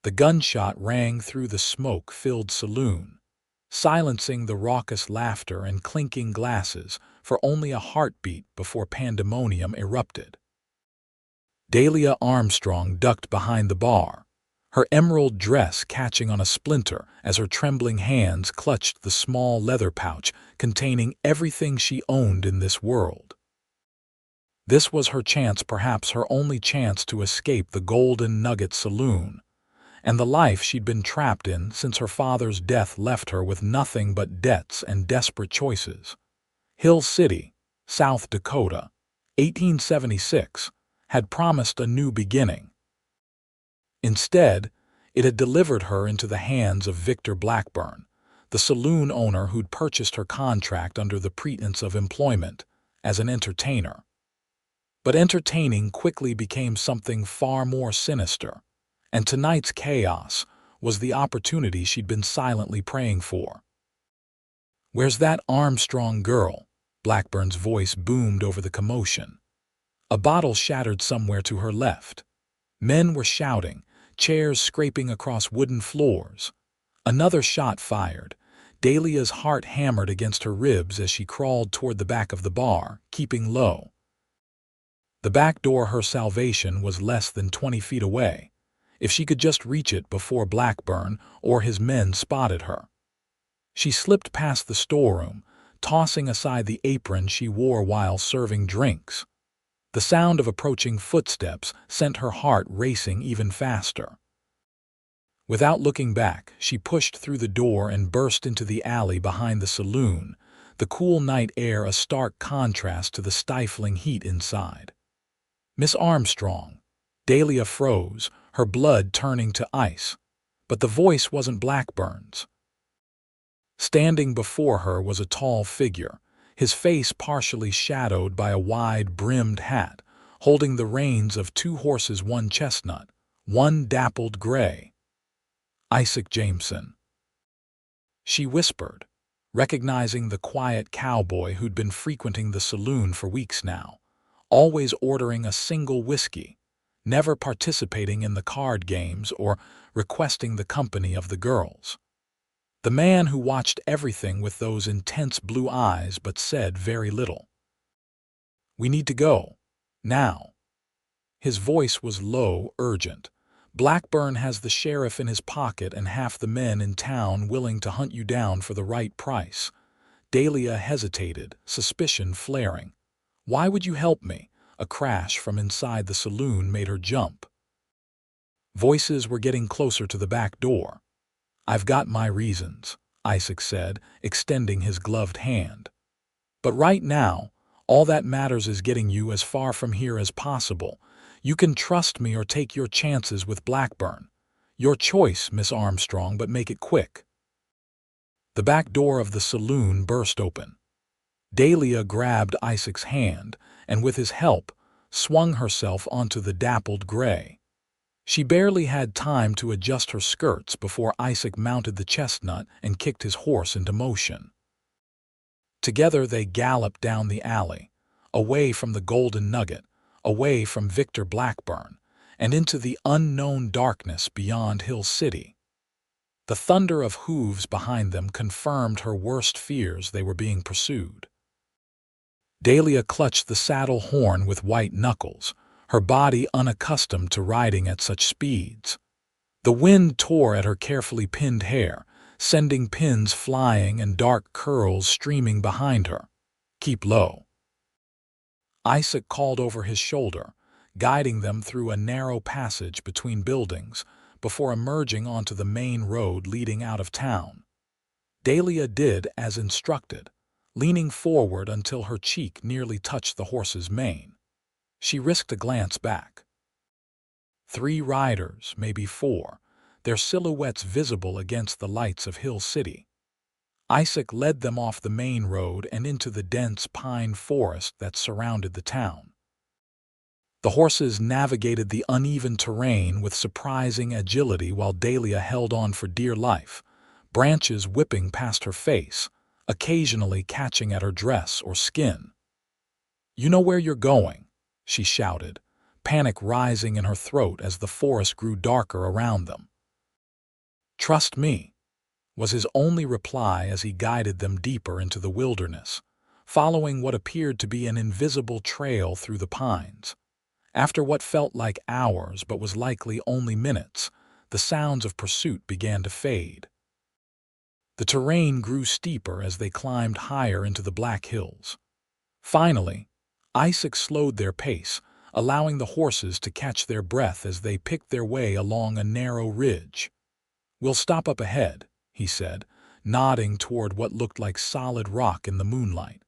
The gunshot rang through the smoke-filled saloon, silencing the raucous laughter and clinking glasses for only a heartbeat before pandemonium erupted. Dahlia Armstrong ducked behind the bar, her emerald dress catching on a splinter as her trembling hands clutched the small leather pouch containing everything she owned in this world. This was her chance, perhaps her only chance, to escape the Golden Nugget Saloon and the life she'd been trapped in since her father's death left her with nothing but debts and desperate choices. Hill City, South Dakota, 1876, had promised a new beginning. Instead, it had delivered her into the hands of Victor Blackburn, the saloon owner who'd purchased her contract under the pretense of employment as an entertainer. But entertaining quickly became something far more sinister, and tonight's chaos was the opportunity she'd been silently praying for. "Where's that Armstrong girl?" Blackburn's voice boomed over the commotion. A bottle shattered somewhere to her left. Men were shouting, chairs scraping across wooden floors. Another shot fired. Dahlia's heart hammered against her ribs as she crawled toward the back of the bar, keeping low. The back door, her salvation, was less than 20 feet away, if she could just reach it before Blackburn or his men spotted her. She slipped past the storeroom, tossing aside the apron she wore while serving drinks. The sound of approaching footsteps sent her heart racing even faster. Without looking back, she pushed through the door and burst into the alley behind the saloon, the cool night air a stark contrast to the stifling heat inside. "Miss Armstrong." Dahlia froze, her blood turning to ice, but the voice wasn't Blackburn's. Standing before her was a tall figure, his face partially shadowed by a wide-brimmed hat, holding the reins of two horses, one chestnut, one dappled gray. "Isaac Jameson," she whispered, recognizing the quiet cowboy who'd been frequenting the saloon for weeks now, always ordering a single whiskey, never participating in the card games or requesting the company of the girls. The man who watched everything with those intense blue eyes but said very little. "We need to go. Now." His voice was low, urgent. "Blackburn has the sheriff in his pocket and half the men in town willing to hunt you down for the right price." Dahlia hesitated, suspicion flaring. "Why would you help me?" A crash from inside the saloon made her jump. Voices were getting closer to the back door. "I've got my reasons," Isaac said, extending his gloved hand. "But right now, all that matters is getting you as far from here as possible. You can trust me or take your chances with Blackburn. Your choice, Miss Armstrong, but make it quick." The back door of the saloon burst open. Dahlia grabbed Isaac's hand and, with his help, swung herself onto the dappled gray. She barely had time to adjust her skirts before Isaac mounted the chestnut and kicked his horse into motion. Together they galloped down the alley, away from the Golden Nugget, away from Victor Blackburn, and into the unknown darkness beyond Hill City. The thunder of hooves behind them confirmed her worst fears: they were being pursued. Dahlia clutched the saddle horn with white knuckles, her body unaccustomed to riding at such speeds. The wind tore at her carefully pinned hair, sending pins flying and dark curls streaming behind her. "Keep low." Isaac called over his shoulder, guiding them through a narrow passage between buildings before emerging onto the main road leading out of town. Dahlia did as instructed, leaning forward until her cheek nearly touched the horse's mane. She risked a glance back. 3 riders, maybe 4, their silhouettes visible against the lights of Hill City. Isaac led them off the main road and into the dense pine forest that surrounded the town. The horses navigated the uneven terrain with surprising agility while Dahlia held on for dear life, branches whipping past her face, occasionally catching at her dress or skin. "You know where you're going," she shouted, panic rising in her throat as the forest grew darker around them. "Trust me," was his only reply as he guided them deeper into the wilderness, following what appeared to be an invisible trail through the pines. After what felt like hours but was likely only minutes, the sounds of pursuit began to fade. The terrain grew steeper as they climbed higher into the Black Hills. Finally, Isaac slowed their pace, allowing the horses to catch their breath as they picked their way along a narrow ridge. "We'll stop up ahead," he said, nodding toward what looked like solid rock in the moonlight.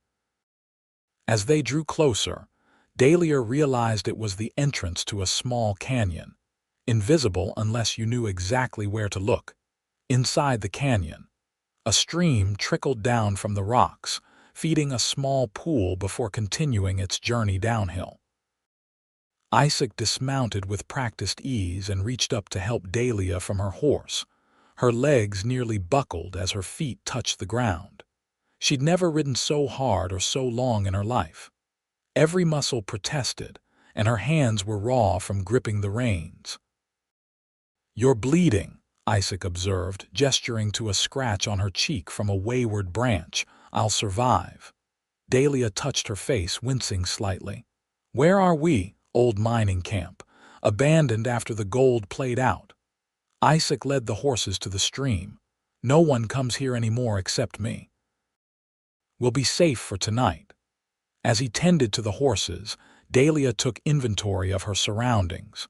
As they drew closer, Dahlia realized it was the entrance to a small canyon, invisible unless you knew exactly where to look. Inside the canyon, a stream trickled down from the rocks, feeding a small pool before continuing its journey downhill. Isaac dismounted with practiced ease and reached up to help Dahlia from her horse. Her legs nearly buckled as her feet touched the ground. She'd never ridden so hard or so long in her life. Every muscle protested, and her hands were raw from gripping the reins. "You're bleeding," Isaac observed, gesturing to a scratch on her cheek from a wayward branch. "I'll survive." Dahlia touched her face, wincing slightly. "Where are we?" "Old mining camp, abandoned after the gold played out." Isaac led the horses to the stream. "No one comes here anymore except me. We'll be safe for tonight." As he tended to the horses, Dahlia took inventory of her surroundings.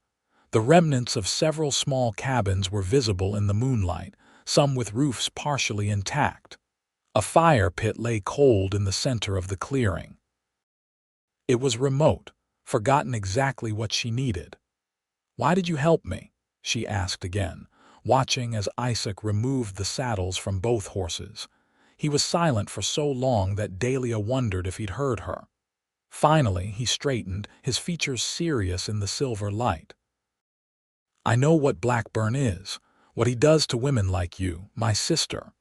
The remnants of several small cabins were visible in the moonlight, some with roofs partially intact. A fire pit lay cold in the center of the clearing. It was remote, forgotten exactly what she needed. "Why did you help me?" she asked again, watching as Isaac removed the saddles from both horses. He was silent for so long that Dahlia wondered if he'd heard her. Finally, he straightened, his features serious in the silver light. "I know what Blackburn is, what he does to women like you, my sister."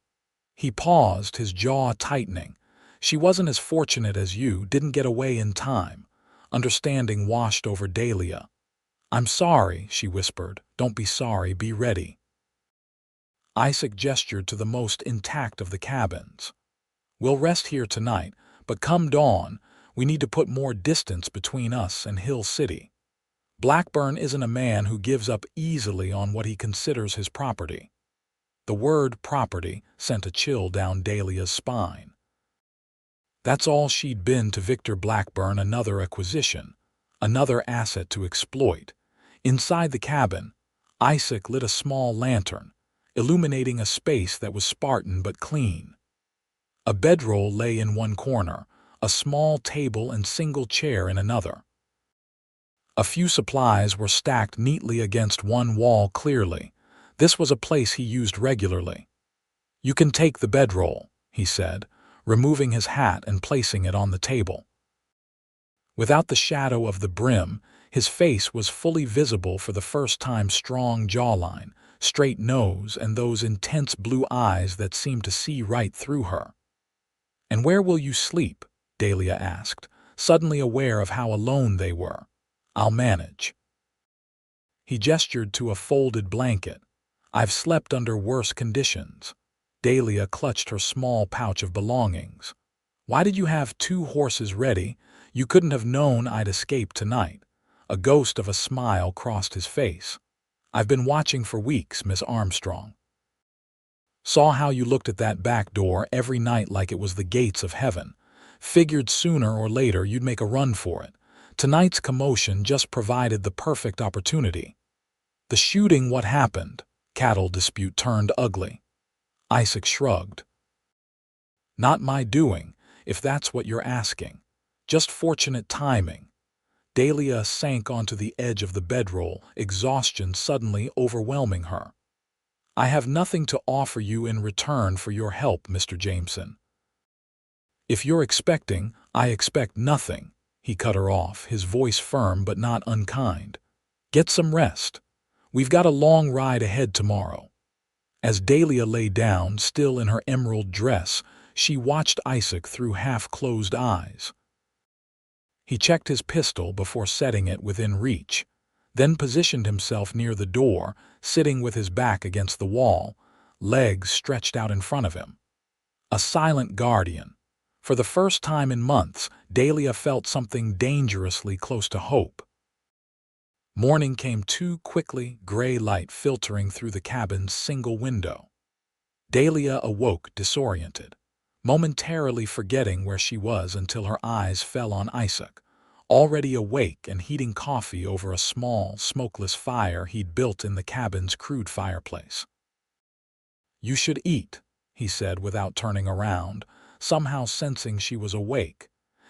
He paused, his jaw tightening. "She wasn't as fortunate as you, didn't get away in time." Understanding washed over Dahlia. "I'm sorry," she whispered. "Don't be sorry, be ready." Isaac gestured to the most intact of the cabins. "We'll rest here tonight, but come dawn, we need to put more distance between us and Hill City. Blackburn isn't a man who gives up easily on what he considers his property." The word property sent a chill down Dahlia's spine. That's all she'd been to Victor Blackburn, another acquisition, another asset to exploit. Inside the cabin, Isaac lit a small lantern, illuminating a space that was Spartan but clean. A bedroll lay in one corner, a small table and single chair in another. A few supplies were stacked neatly against one wall clearly. This was a place he used regularly. "You can take the bedroll," he said, removing his hat and placing it on the table. Without the shadow of the brim, his face was fully visible for the first time: strong jawline, straight nose, and those intense blue eyes that seemed to see right through her. "And where will you sleep?" Dahlia asked, suddenly aware of how alone they were. "I'll manage." He gestured to a folded blanket. "I've slept under worse conditions." Dahlia clutched her small pouch of belongings. "Why did you have 2 horses ready? You couldn't have known I'd escape tonight." A ghost of a smile crossed his face. "I've been watching for weeks, Miss Armstrong. Saw how you looked at that back door every night like it was the gates of heaven. Figured sooner or later you'd make a run for it. Tonight's commotion just provided the perfect opportunity." "The shooting, what happened?" Cattle dispute turned ugly. Isaac shrugged. "Not my doing, if that's what you're asking. Just fortunate timing." Dahlia sank onto the edge of the bedroll, exhaustion suddenly overwhelming her. "I have nothing to offer you in return for your help, Mr. Jameson." "If you're expecting, I expect nothing," he cut her off, his voice firm but not unkind. "Get some rest. We've got a long ride ahead tomorrow." As Dahlia lay down, still in her emerald dress, she watched Isaac through half-closed eyes. He checked his pistol before setting it within reach, then positioned himself near the door, sitting with his back against the wall, legs stretched out in front of him. A silent guardian. For the first time in months, Dahlia felt something dangerously close to hope. Morning came too quickly, gray light filtering through the cabin's single window. Dahlia awoke disoriented, momentarily forgetting where she was until her eyes fell on Isaac, already awake and heating coffee over a small, smokeless fire he'd built in the cabin's crude fireplace. "You should eat," he said without turning around, somehow sensing she was awake.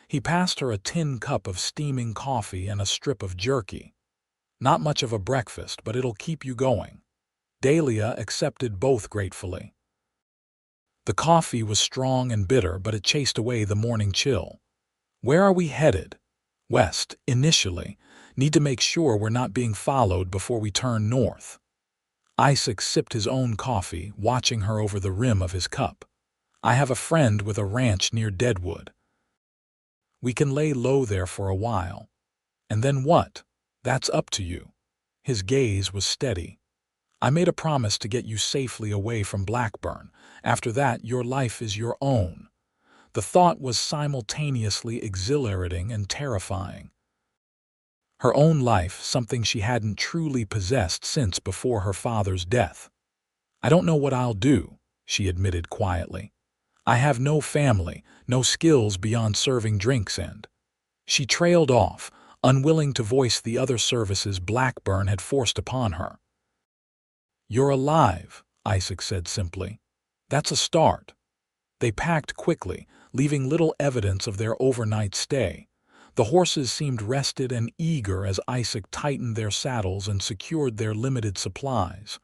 He passed her a tin cup of steaming coffee and a strip of jerky. "Not much of a breakfast, but it'll keep you going." Dahlia accepted both gratefully. The coffee was strong and bitter, but it chased away the morning chill. "Where are we headed?" "West, initially. Need to make sure we're not being followed before we turn north." Isaac sipped his own coffee, watching her over the rim of his cup. "I have a friend with a ranch near Deadwood. We can lay low there for a while." "And then what?" "That's up to you." His gaze was steady. "I made a promise to get you safely away from Blackburn. After that, your life is your own." The thought was simultaneously exhilarating and terrifying. Her own life, something she hadn't truly possessed since before her father's death. "I don't know what I'll do," she admitted quietly. "I have no family, no skills beyond serving drinks and—" She trailed off, unwilling to voice the other services Blackburn had forced upon her. "You're alive," Isaac said simply. "That's a start." They packed quickly, leaving little evidence of their overnight stay. The horses seemed rested and eager as Isaac tightened their saddles and secured their limited supplies.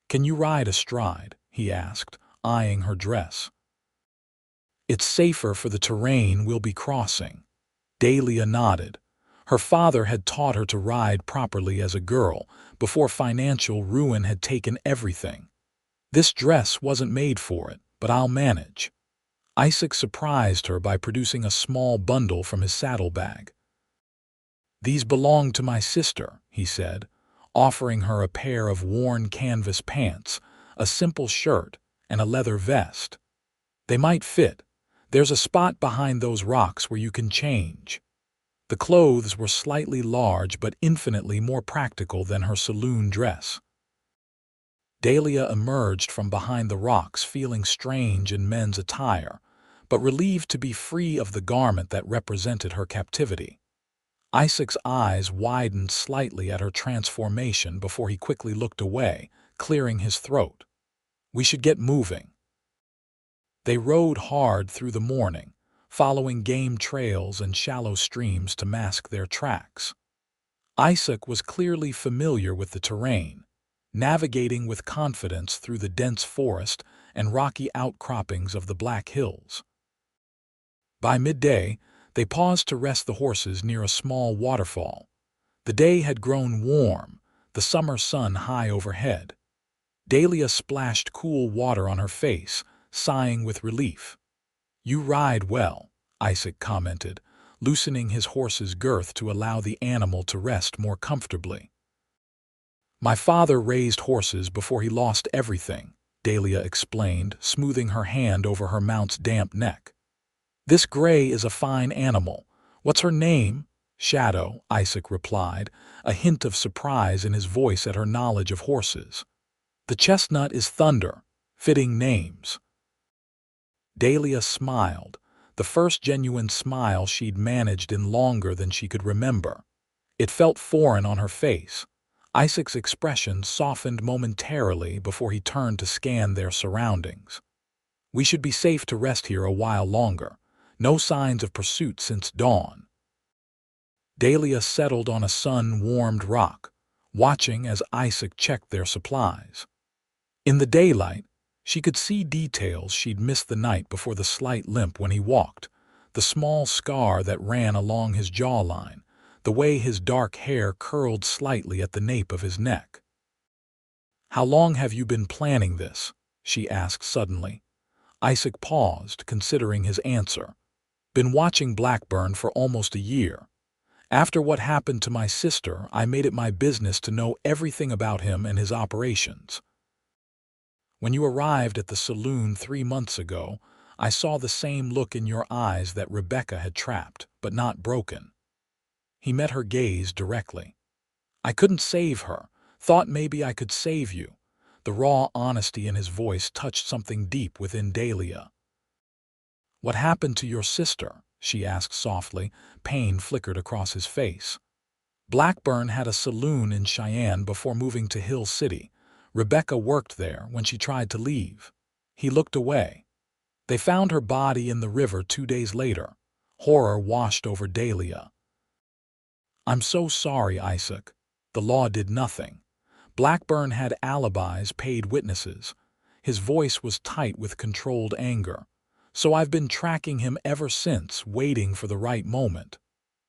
"Can you ride astride?" he asked, eyeing her dress. "It's safer for the terrain we'll be crossing." Dahlia nodded. Her father had taught her to ride properly as a girl, before financial ruin had taken everything. "This dress wasn't made for it, but I'll manage." Isaac surprised her by producing a small bundle from his saddlebag. "These belong to my sister," he said, offering her a pair of worn canvas pants, a simple shirt, and a leather vest. "They might fit. There's a spot behind those rocks where you can change." The clothes were slightly large but infinitely more practical than her saloon dress. Dahlia emerged from behind the rocks feeling strange in men's attire, but relieved to be free of the garment that represented her captivity. Isaac's eyes widened slightly at her transformation before he quickly looked away, clearing his throat. "We should get moving." They rode hard through the morning, following game trails and shallow streams to mask their tracks. Isaac was clearly familiar with the terrain, navigating with confidence through the dense forest and rocky outcroppings of the Black Hills. By midday, they paused to rest the horses near a small waterfall. The day had grown warm, the summer sun high overhead. Dahlia splashed cool water on her face, sighing with relief. "You ride well," Isaac commented, loosening his horse's girth to allow the animal to rest more comfortably. "My father raised horses before he lost everything," Dahlia explained, smoothing her hand over her mount's damp neck. "This gray is a fine animal. What's her name?" "Shadow," Isaac replied, a hint of surprise in his voice at her knowledge of horses. "The chestnut is Thunder. Fitting names." Dahlia smiled, the first genuine smile she'd managed in longer than she could remember. It felt foreign on her face. Isaac's expression softened momentarily before he turned to scan their surroundings. "We should be safe to rest here a while longer. No signs of pursuit since dawn." Dahlia settled on a sun-warmed rock, watching as Isaac checked their supplies. In the daylight, she could see details she'd missed the night before: the slight limp when he walked, the small scar that ran along his jawline, the way his dark hair curled slightly at the nape of his neck. "How long have you been planning this?" she asked suddenly. Isaac paused, considering his answer. "Been watching Blackburn for almost a year. After what happened to my sister, I made it my business to know everything about him and his operations." When you arrived at the saloon 3 months ago, I saw the same look in your eyes that Rebecca had trapped, but not broken. He met her gaze directly. I couldn't save her. Thought maybe I could save you. The raw honesty in his voice touched something deep within Dahlia. What happened to your sister? She asked softly. Pain flickered across his face. Blackburn had a saloon in Cheyenne before moving to Hill City. Rebecca worked there when she tried to leave. He looked away. They found her body in the river 2 days later. Horror washed over Dahlia. I'm so sorry, Isaac. The law did nothing. Blackburn had alibis, paid witnesses. His voice was tight with controlled anger. So I've been tracking him ever since, waiting for the right moment.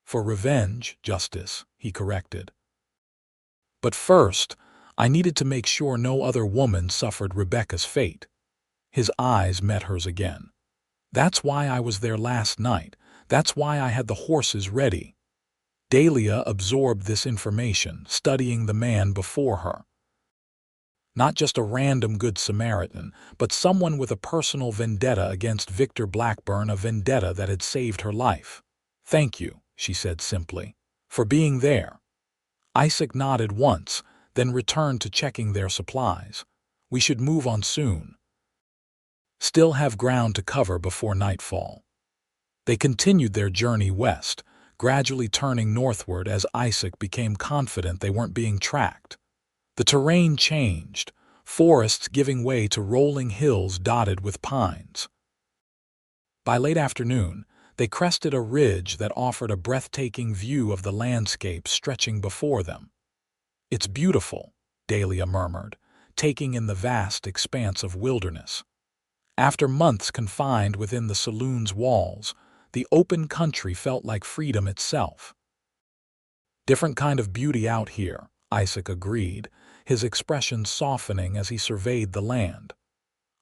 For revenge, justice, he corrected. But first, I needed to make sure no other woman suffered Rebecca's fate. His eyes met hers again. That's why I was there last night. That's why I had the horses ready. Dahlia absorbed this information, studying the man before her. Not just a random Good Samaritan, but someone with a personal vendetta against Victor Blackburn, a vendetta that had saved her life. Thank you, she said simply, for being there. Isaac nodded once, then returned to checking their supplies. We should move on soon. Still have ground to cover before nightfall. They continued their journey west, gradually turning northward as Isaac became confident they weren't being tracked. The terrain changed, forests giving way to rolling hills dotted with pines. By late afternoon, they crested a ridge that offered a breathtaking view of the landscape stretching before them. It's beautiful, Dahlia murmured, taking in the vast expanse of wilderness. After months confined within the saloon's walls, the open country felt like freedom itself. Different kind of beauty out here, Isaac agreed, his expression softening as he surveyed the land.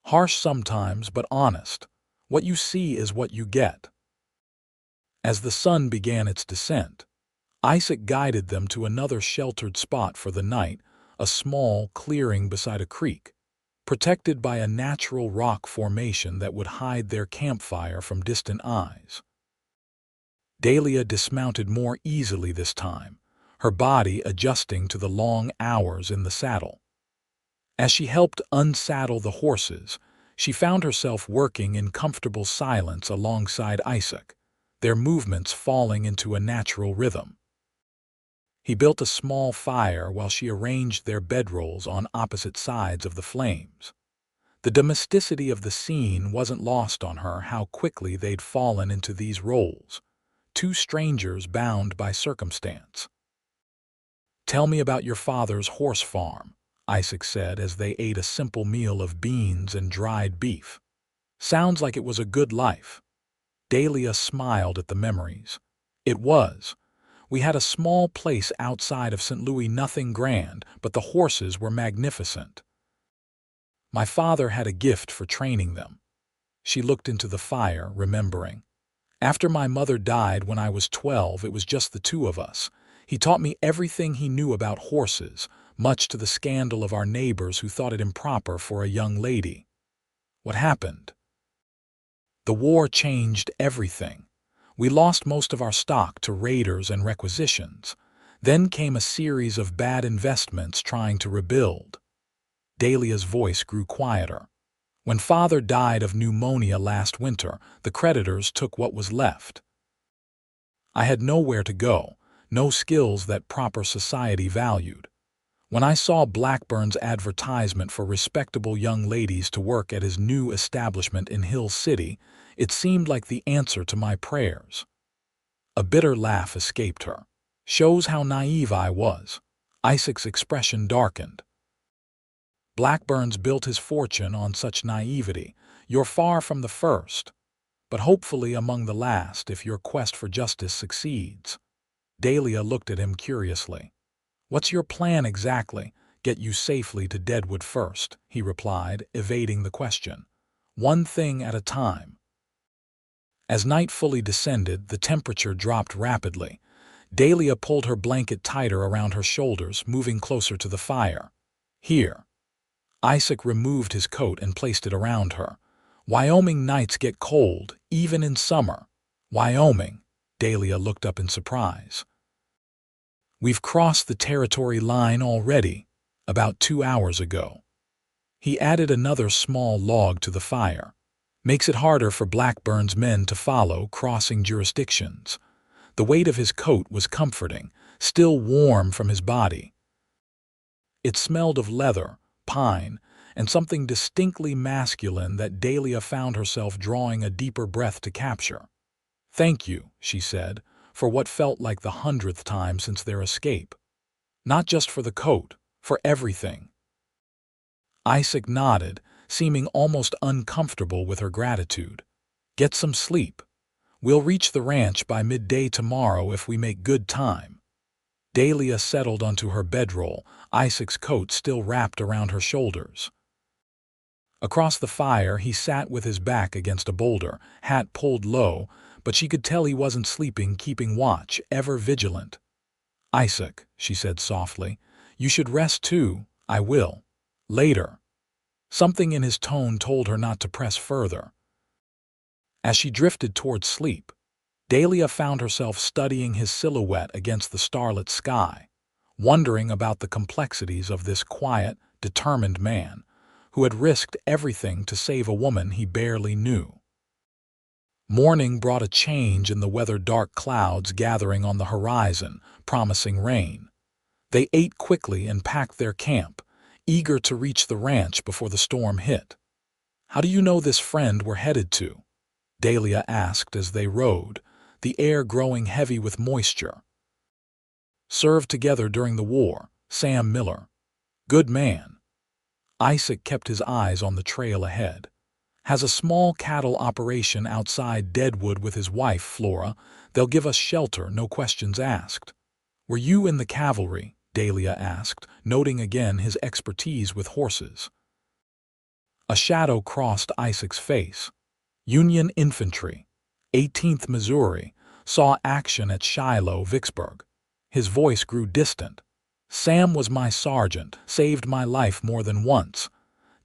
Harsh sometimes, but honest. What you see is what you get. As the sun began its descent, Isaac guided them to another sheltered spot for the night, a small clearing beside a creek, protected by a natural rock formation that would hide their campfire from distant eyes. Dahlia dismounted more easily this time, her body adjusting to the long hours in the saddle. As she helped unsaddle the horses, she found herself working in comfortable silence alongside Isaac, their movements falling into a natural rhythm. He built a small fire while she arranged their bedrolls on opposite sides of the flames. The domesticity of the scene wasn't lost on her how quickly they'd fallen into these roles, two strangers bound by circumstance. Tell me about your father's horse farm, Isaac said as they ate a simple meal of beans and dried beef. Sounds like it was a good life. Dahlia smiled at the memories. It was. We had a small place outside of St. Louis, nothing grand, but the horses were magnificent. My father had a gift for training them. She looked into the fire, remembering. After my mother died when I was 12, it was just the two of us. He taught me everything he knew about horses, much to the scandal of our neighbors who thought it improper for a young lady. What happened? The war changed everything. We lost most of our stock to raiders and requisitions. Then came a series of bad investments trying to rebuild. Dahlia's voice grew quieter. When father died of pneumonia last winter, the creditors took what was left. I had nowhere to go, no skills that proper society valued. When I saw Blackburn's advertisement for respectable young ladies to work at his new establishment in Hill City, it seemed like the answer to my prayers. A bitter laugh escaped her. Shows how naive I was. Isaac's expression darkened. Blackburn's built his fortune on such naivety. You're far from the first, but hopefully among the last if your quest for justice succeeds. Dahlia looked at him curiously. What's your plan exactly? Get you safely to Deadwood first, he replied, evading the question. One thing at a time. As night fully descended, the temperature dropped rapidly. Dahlia pulled her blanket tighter around her shoulders, moving closer to the fire. Here. Isaac removed his coat and placed it around her. Wyoming nights get cold, even in summer. Wyoming. Dahlia looked up in surprise. We've crossed the territory line already, about 2 hours ago. He added another small log to the fire. Makes it harder for Blackburn's men to follow, crossing jurisdictions. The weight of his coat was comforting, still warm from his body. It smelled of leather, pine, and something distinctly masculine that Dahlia found herself drawing a deeper breath to capture. "Thank you," she said, for what felt like the 100th time since their escape. "Not just for the coat, for everything." Isaac nodded, seeming almost uncomfortable with her gratitude. "Get some sleep. We'll reach the ranch by midday tomorrow if we make good time." Dahlia settled onto her bedroll, Isaac's coat still wrapped around her shoulders. Across the fire, he sat with his back against a boulder, hat pulled low, but she could tell he wasn't sleeping, keeping watch, ever vigilant. "Isaac," she said softly, "you should rest too." "I will. Later." Something in his tone told her not to press further. As she drifted towards sleep, Dahlia found herself studying his silhouette against the starlit sky, wondering about the complexities of this quiet, determined man who had risked everything to save a woman he barely knew. Morning brought a change in the weather, dark clouds gathering on the horizon, promising rain. They ate quickly and packed their camp, eager to reach the ranch before the storm hit. "How do you know this friend we're headed to?" Dahlia asked as they rode, the air growing heavy with moisture. "Served together during the war, Sam Miller. Good man." Isaac kept his eyes on the trail ahead. "Has a small cattle operation outside Deadwood with his wife, Flora. They'll give us shelter, no questions asked." "Were you in the cavalry?" Dahlia asked, noting again his expertise with horses. A shadow crossed Isaac's face. "Union Infantry, 18th Missouri, saw action at Shiloh, Vicksburg." His voice grew distant. "Sam was my sergeant, saved my life more than once."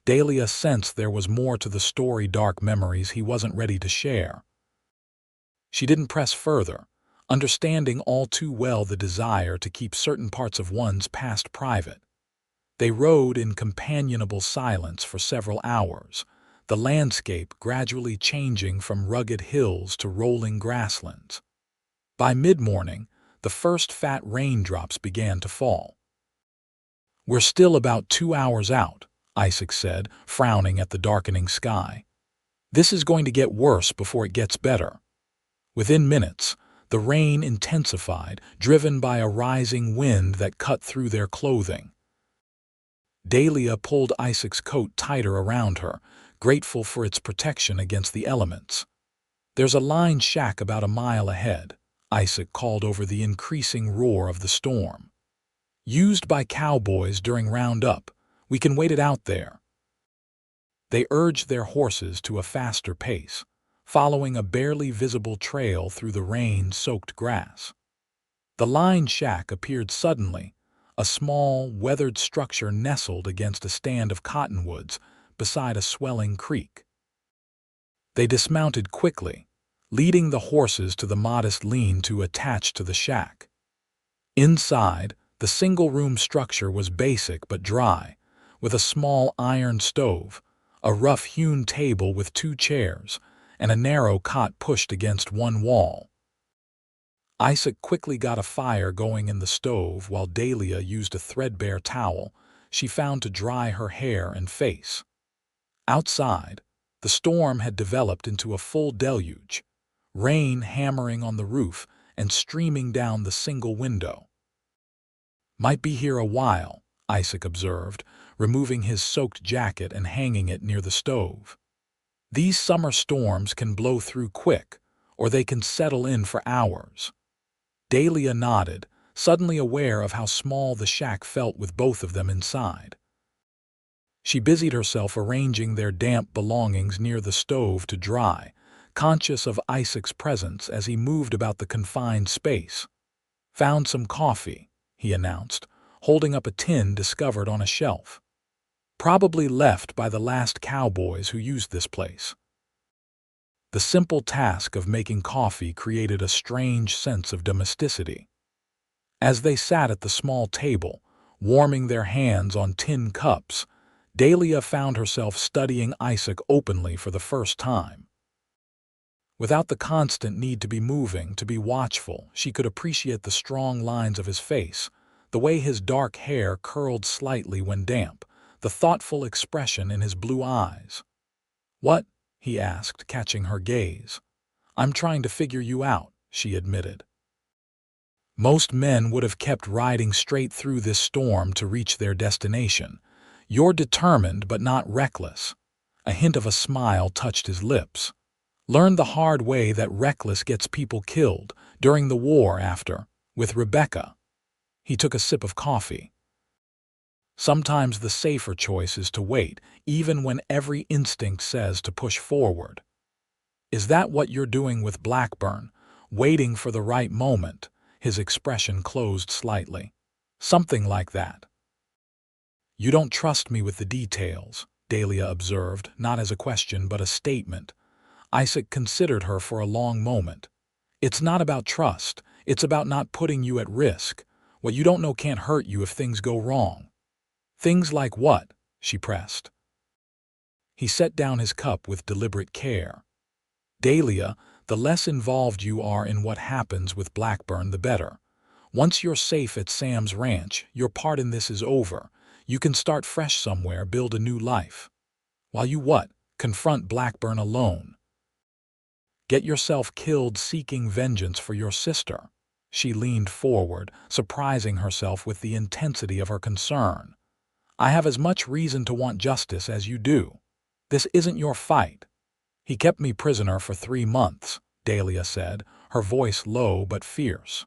Dahlia sensed there was more to the story, dark memories he wasn't ready to share. She didn't press further, understanding all too well the desire to keep certain parts of one's past private. They rode in companionable silence for several hours, the landscape gradually changing from rugged hills to rolling grasslands. By mid-morning, the first fat raindrops began to fall. "We're still about 2 hours out," Isaac said, frowning at the darkening sky. "This is going to get worse before it gets better." Within minutes, the rain intensified, driven by a rising wind that cut through their clothing. Dahlia pulled Isaac's coat tighter around her, grateful for its protection against the elements. "There's a line shack about a mile ahead," Isaac called over the increasing roar of the storm. "Used by cowboys during roundup. We can wait it out there." They urged their horses to a faster pace, following a barely visible trail through the rain-soaked grass. The line shack appeared suddenly, a small, weathered structure nestled against a stand of cottonwoods beside a swelling creek. They dismounted quickly, leading the horses to the modest lean-to attached to the shack. Inside, the single-room structure was basic but dry, with a small iron stove, a rough-hewn table with 2 chairs, and a narrow cot pushed against one wall. Isaac quickly got a fire going in the stove while Dahlia used a threadbare towel she found to dry her hair and face. Outside, the storm had developed into a full deluge, rain hammering on the roof and streaming down the single window. "Might be here a while," Isaac observed, removing his soaked jacket and hanging it near the stove. "These summer storms can blow through quick, or they can settle in for hours." Dahlia nodded, suddenly aware of how small the shack felt with both of them inside. She busied herself arranging their damp belongings near the stove to dry, conscious of Isaac's presence as he moved about the confined space. "Found some coffee," he announced, holding up a tin discovered on a shelf. probably left by the last cowboys who used this place. The simple task of making coffee created a strange sense of domesticity. As they sat at the small table, warming their hands on tin cups, Dahlia found herself studying Isaac openly for the first time. Without the constant need to be moving, to be watchful, she could appreciate the strong lines of his face, the way his dark hair curled slightly when damp, the thoughtful expression in his blue eyes. "What?" he asked, catching her gaze. "I'm trying to figure you out," she admitted. Most men would have kept riding straight through this storm to reach their destination. You're determined but not reckless. A hint of a smile touched his lips. Learned the hard way that reckless gets people killed, during the war with Rebecca. He took a sip of coffee. Sometimes the safer choice is to wait, even when every instinct says to push forward. Is that what you're doing with Blackburn? Waiting for the right moment? His expression closed slightly. Something like that. You don't trust me with the details, Dahlia observed, not as a question but a statement. Isaac considered her for a long moment. It's not about trust, it's about not putting you at risk. What you don't know can't hurt you if things go wrong. Things like what? She pressed. He set down his cup with deliberate care. Dahlia, the less involved you are in what happens with Blackburn, the better. Once you're safe at Sam's ranch, your part in this is over. You can start fresh somewhere, build a new life. While you what? Confront Blackburn alone. Get yourself killed seeking vengeance for your sister. She leaned forward, surprising herself with the intensity of her concern. I have as much reason to want justice as you do. This isn't your fight. He kept me prisoner for 3 months, Dahlia said, her voice low but fierce.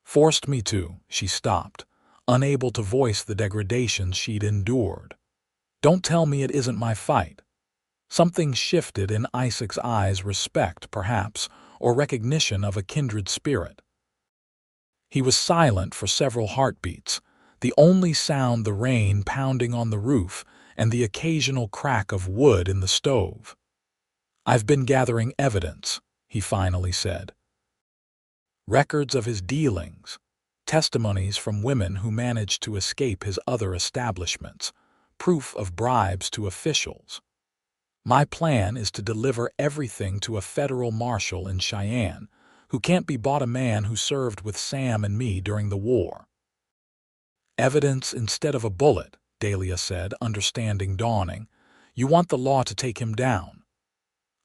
Forced me to, she stopped, unable to voice the degradations she'd endured. Don't tell me it isn't my fight. Something shifted in Isaac's eyes, respect, perhaps, or recognition of a kindred spirit. He was silent for several heartbeats, the only sound the rain pounding on the roof and the occasional crack of wood in the stove. I've been gathering evidence, he finally said. Records of his dealings, testimonies from women who managed to escape his other establishments, proof of bribes to officials. My plan is to deliver everything to a federal marshal in Cheyenne, who can't be bought, a man who served with Sam and me during the war. Evidence instead of a bullet, Dahlia said, understanding dawning. You want the law to take him down.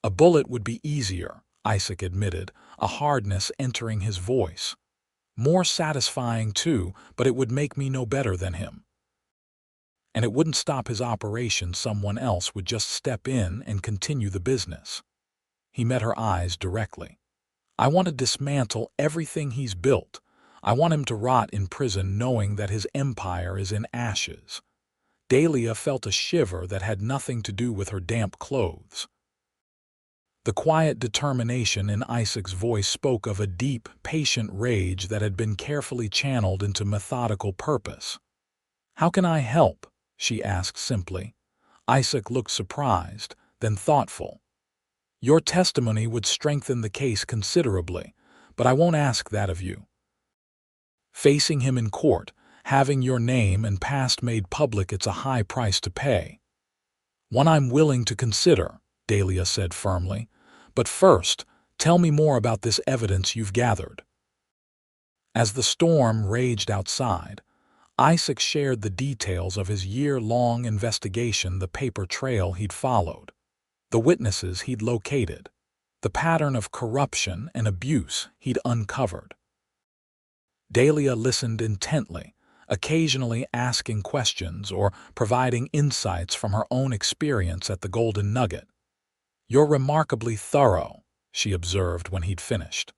A bullet would be easier, Isaac admitted, a hardness entering his voice. More satisfying too, but it would make me no better than him. And it wouldn't stop his operation. Someone else would just step in and continue the business. He met her eyes directly. I want to dismantle everything he's built. I want him to rot in prison knowing that his empire is in ashes. Dahlia felt a shiver that had nothing to do with her damp clothes. The quiet determination in Isaac's voice spoke of a deep, patient rage that had been carefully channeled into methodical purpose. How can I help? She asked simply. Isaac looked surprised, then thoughtful. Your testimony would strengthen the case considerably, but I won't ask that of you. Facing him in court, having your name and past made public, it's a high price to pay. One I'm willing to consider, Dahlia said firmly. But first, tell me more about this evidence you've gathered. As the storm raged outside, Isaac shared the details of his year-long investigation, the paper trail he'd followed, the witnesses he'd located, the pattern of corruption and abuse he'd uncovered. Dahlia listened intently, occasionally asking questions or providing insights from her own experience at the Golden Nugget. You're remarkably thorough, she observed when he'd finished.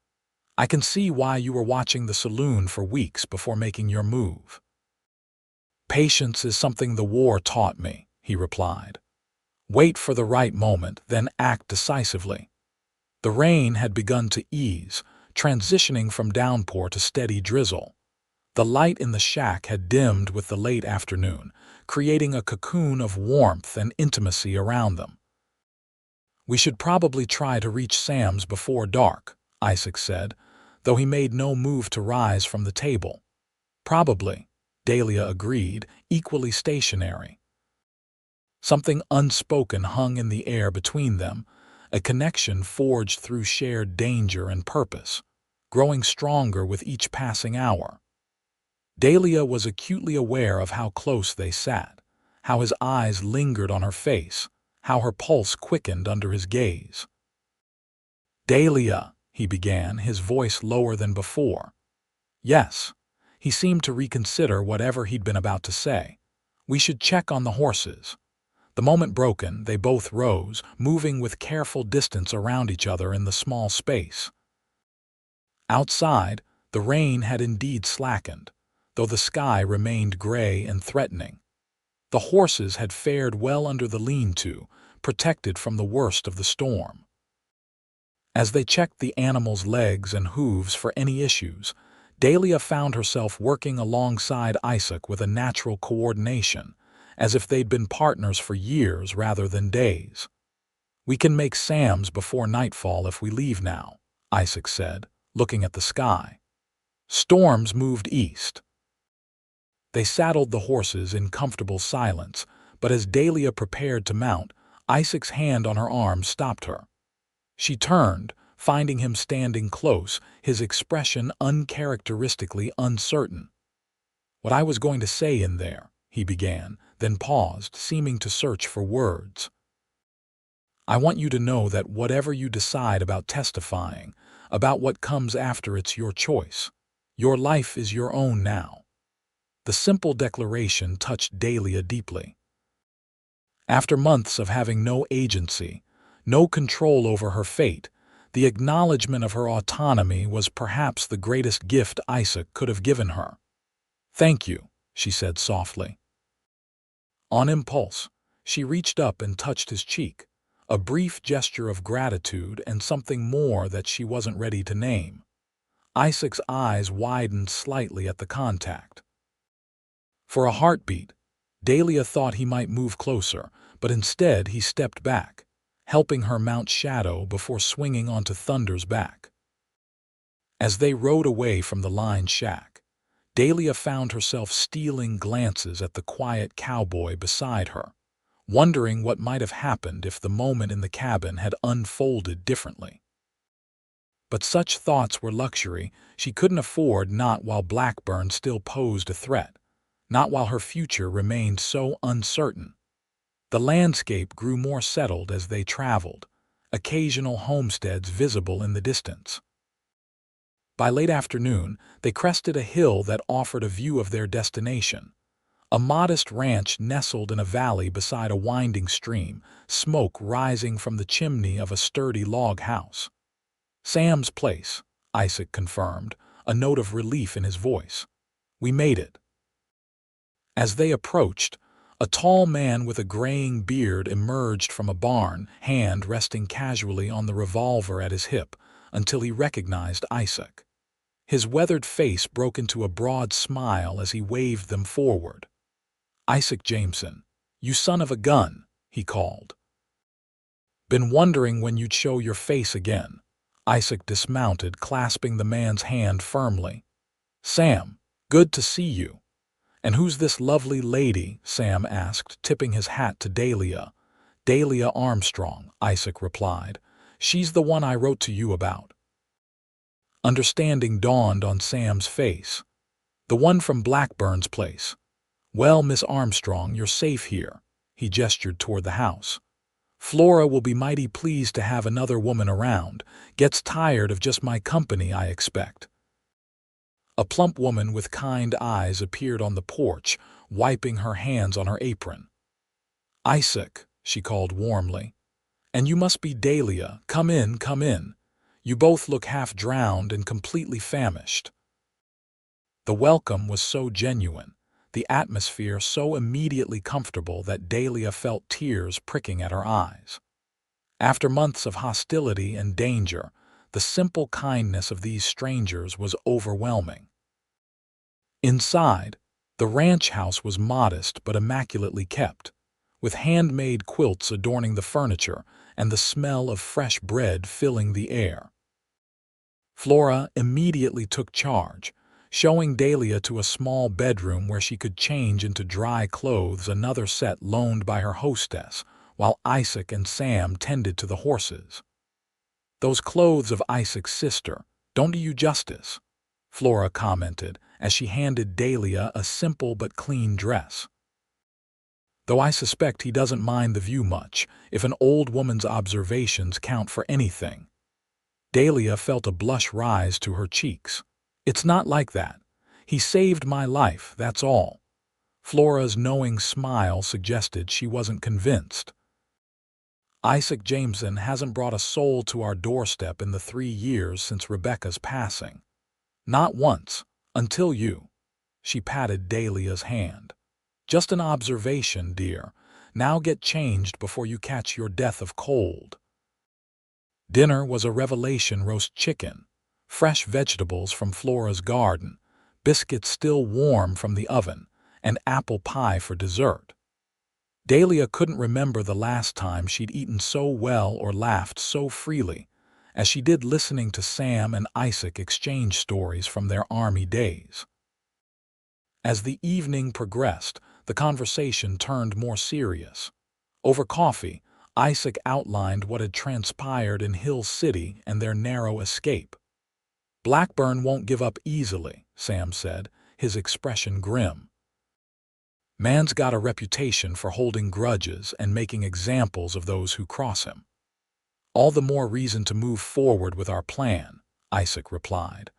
I can see why you were watching the Saloon for weeks before making your move. Patience is something the war taught me, he replied. Wait for the right moment, then act decisively. The rain had begun to ease, transitioning from downpour to steady drizzle. The light in the shack had dimmed with the late afternoon, creating a cocoon of warmth and intimacy around them. "We should probably try to reach Sam's before dark," Isaac said, though he made no move to rise from the table. "Probably," Dahlia agreed, equally stationary. Something unspoken hung in the air between them, a connection forged through shared danger and purpose, growing stronger with each passing hour. Dahlia was acutely aware of how close they sat, how his eyes lingered on her face, how her pulse quickened under his gaze. "Dahlia," he began, his voice lower than before. "Yes." He seemed to reconsider whatever he'd been about to say. "We should check on the horses." The moment broken, they both rose, moving with careful distance around each other in the small space. Outside, the rain had indeed slackened, though the sky remained gray and threatening. The horses had fared well under the lean-to, protected from the worst of the storm. As they checked the animals' legs and hooves for any issues, Dahlia found herself working alongside Isaac with a natural coordination, as if they'd been partners for years rather than days. "We can make Sam's before nightfall if we leave now," Isaac said, looking at the sky. Storms moved east. They saddled the horses in comfortable silence, but as Dahlia prepared to mount, Isaac's hand on her arm stopped her. She turned, finding him standing close, his expression uncharacteristically uncertain. "What I was going to say in there," he began, then paused, seeming to search for words. "I want you to know that whatever you decide about testifying, about what comes after, it's your choice. Your life is your own now." The simple declaration touched Dahlia deeply. After months of having no agency, no control over her fate, the acknowledgement of her autonomy was perhaps the greatest gift Isaac could have given her. "Thank you," she said softly. On impulse, she reached up and touched his cheek, a brief gesture of gratitude and something more that she wasn't ready to name. Isaac's eyes widened slightly at the contact. For a heartbeat, Dahlia thought he might move closer, but instead he stepped back, helping her mount Shadow before swinging onto Thunder's back. As they rode away from the lined shack, Dahlia found herself stealing glances at the quiet cowboy beside her, wondering what might have happened if the moment in the cabin had unfolded differently. But such thoughts were luxury she couldn't afford, not while Blackburn still posed a threat, not while her future remained so uncertain. The landscape grew more settled as they traveled, occasional homesteads visible in the distance. By late afternoon, they crested a hill that offered a view of their destination. A modest ranch nestled in a valley beside a winding stream, smoke rising from the chimney of a sturdy log house. "Sam's place," Isaac confirmed, a note of relief in his voice. "We made it." As they approached, a tall man with a graying beard emerged from a barn, hand resting casually on the revolver at his hip, until he recognized Isaac. His weathered face broke into a broad smile as he waved them forward. "Isaac Jameson, you son of a gun," he called. "Been wondering when you'd show your face again." Isaac dismounted, clasping the man's hand firmly. "Sam, good to see you." "And who's this lovely lady?" Sam asked, tipping his hat to Dahlia. "Dahlia Armstrong," Isaac replied. "She's the one I wrote to you about." Understanding dawned on Sam's face. "The one from Blackburn's place. Well, Miss Armstrong, you're safe here." He gestured toward the house. "Flora will be mighty pleased to have another woman around. Gets tired of just my company, I expect." A plump woman with kind eyes appeared on the porch, wiping her hands on her apron. "Isaac," she called warmly. "And you must be Dahlia. Come in, come in. You both look half drowned and completely famished." The welcome was so genuine, the atmosphere so immediately comfortable that Dahlia felt tears pricking at her eyes. After months of hostility and danger, the simple kindness of these strangers was overwhelming. Inside, the ranch house was modest but immaculately kept, with handmade quilts adorning the furniture and the smell of fresh bread filling the air. Flora immediately took charge, showing Dahlia to a small bedroom where she could change into dry clothes, another set loaned by her hostess, while Isaac and Sam tended to the horses. "Those clothes of Isaac's sister don't do you justice," Flora commented as she handed Dahlia a simple but clean dress. "Though I suspect he doesn't mind the view much, if an old woman's observations count for anything." Dahlia felt a blush rise to her cheeks. "It's not like that. He saved my life, that's all." Flora's knowing smile suggested she wasn't convinced. "Isaac Jameson hasn't brought a soul to our doorstep in the 3 years since Rebecca's passing. Not once, until you." She patted Dahlia's hand. "Just an observation, dear. Now get changed before you catch your death of cold." Dinner was a revelation: roast chicken, fresh vegetables from Flora's garden, biscuits still warm from the oven, and apple pie for dessert. Dahlia couldn't remember the last time she'd eaten so well or laughed so freely as she did listening to Sam and Isaac exchange stories from their army days. As the evening progressed, the conversation turned more serious. Over coffee, Isaac outlined what had transpired in Hill City and their narrow escape. "Blackburn won't give up easily," Sam said, his expression grim. "Man's got a reputation for holding grudges and making examples of those who cross him." "All the more reason to move forward with our plan," Isaac replied.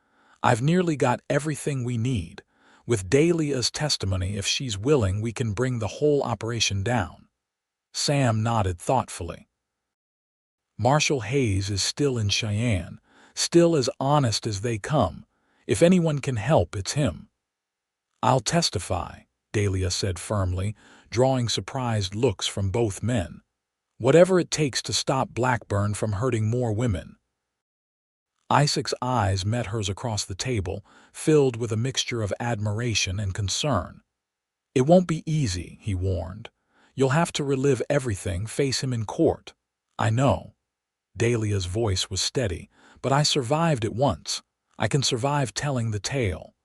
"I've nearly got everything we need. With Dahlia's testimony, if she's willing, we can bring the whole operation down." Sam nodded thoughtfully. "Marshal Hayes is still in Cheyenne, still as honest as they come. If anyone can help, it's him." "I'll testify," Dahlia said firmly, drawing surprised looks from both men. "Whatever it takes to stop Blackburn from hurting more women." Isaac's eyes met hers across the table, filled with a mixture of admiration and concern. "It won't be easy," he warned. "You'll have to relive everything, face him in court." "I know." Dahlia's voice was steady. "But I survived it once. I can survive telling the tale."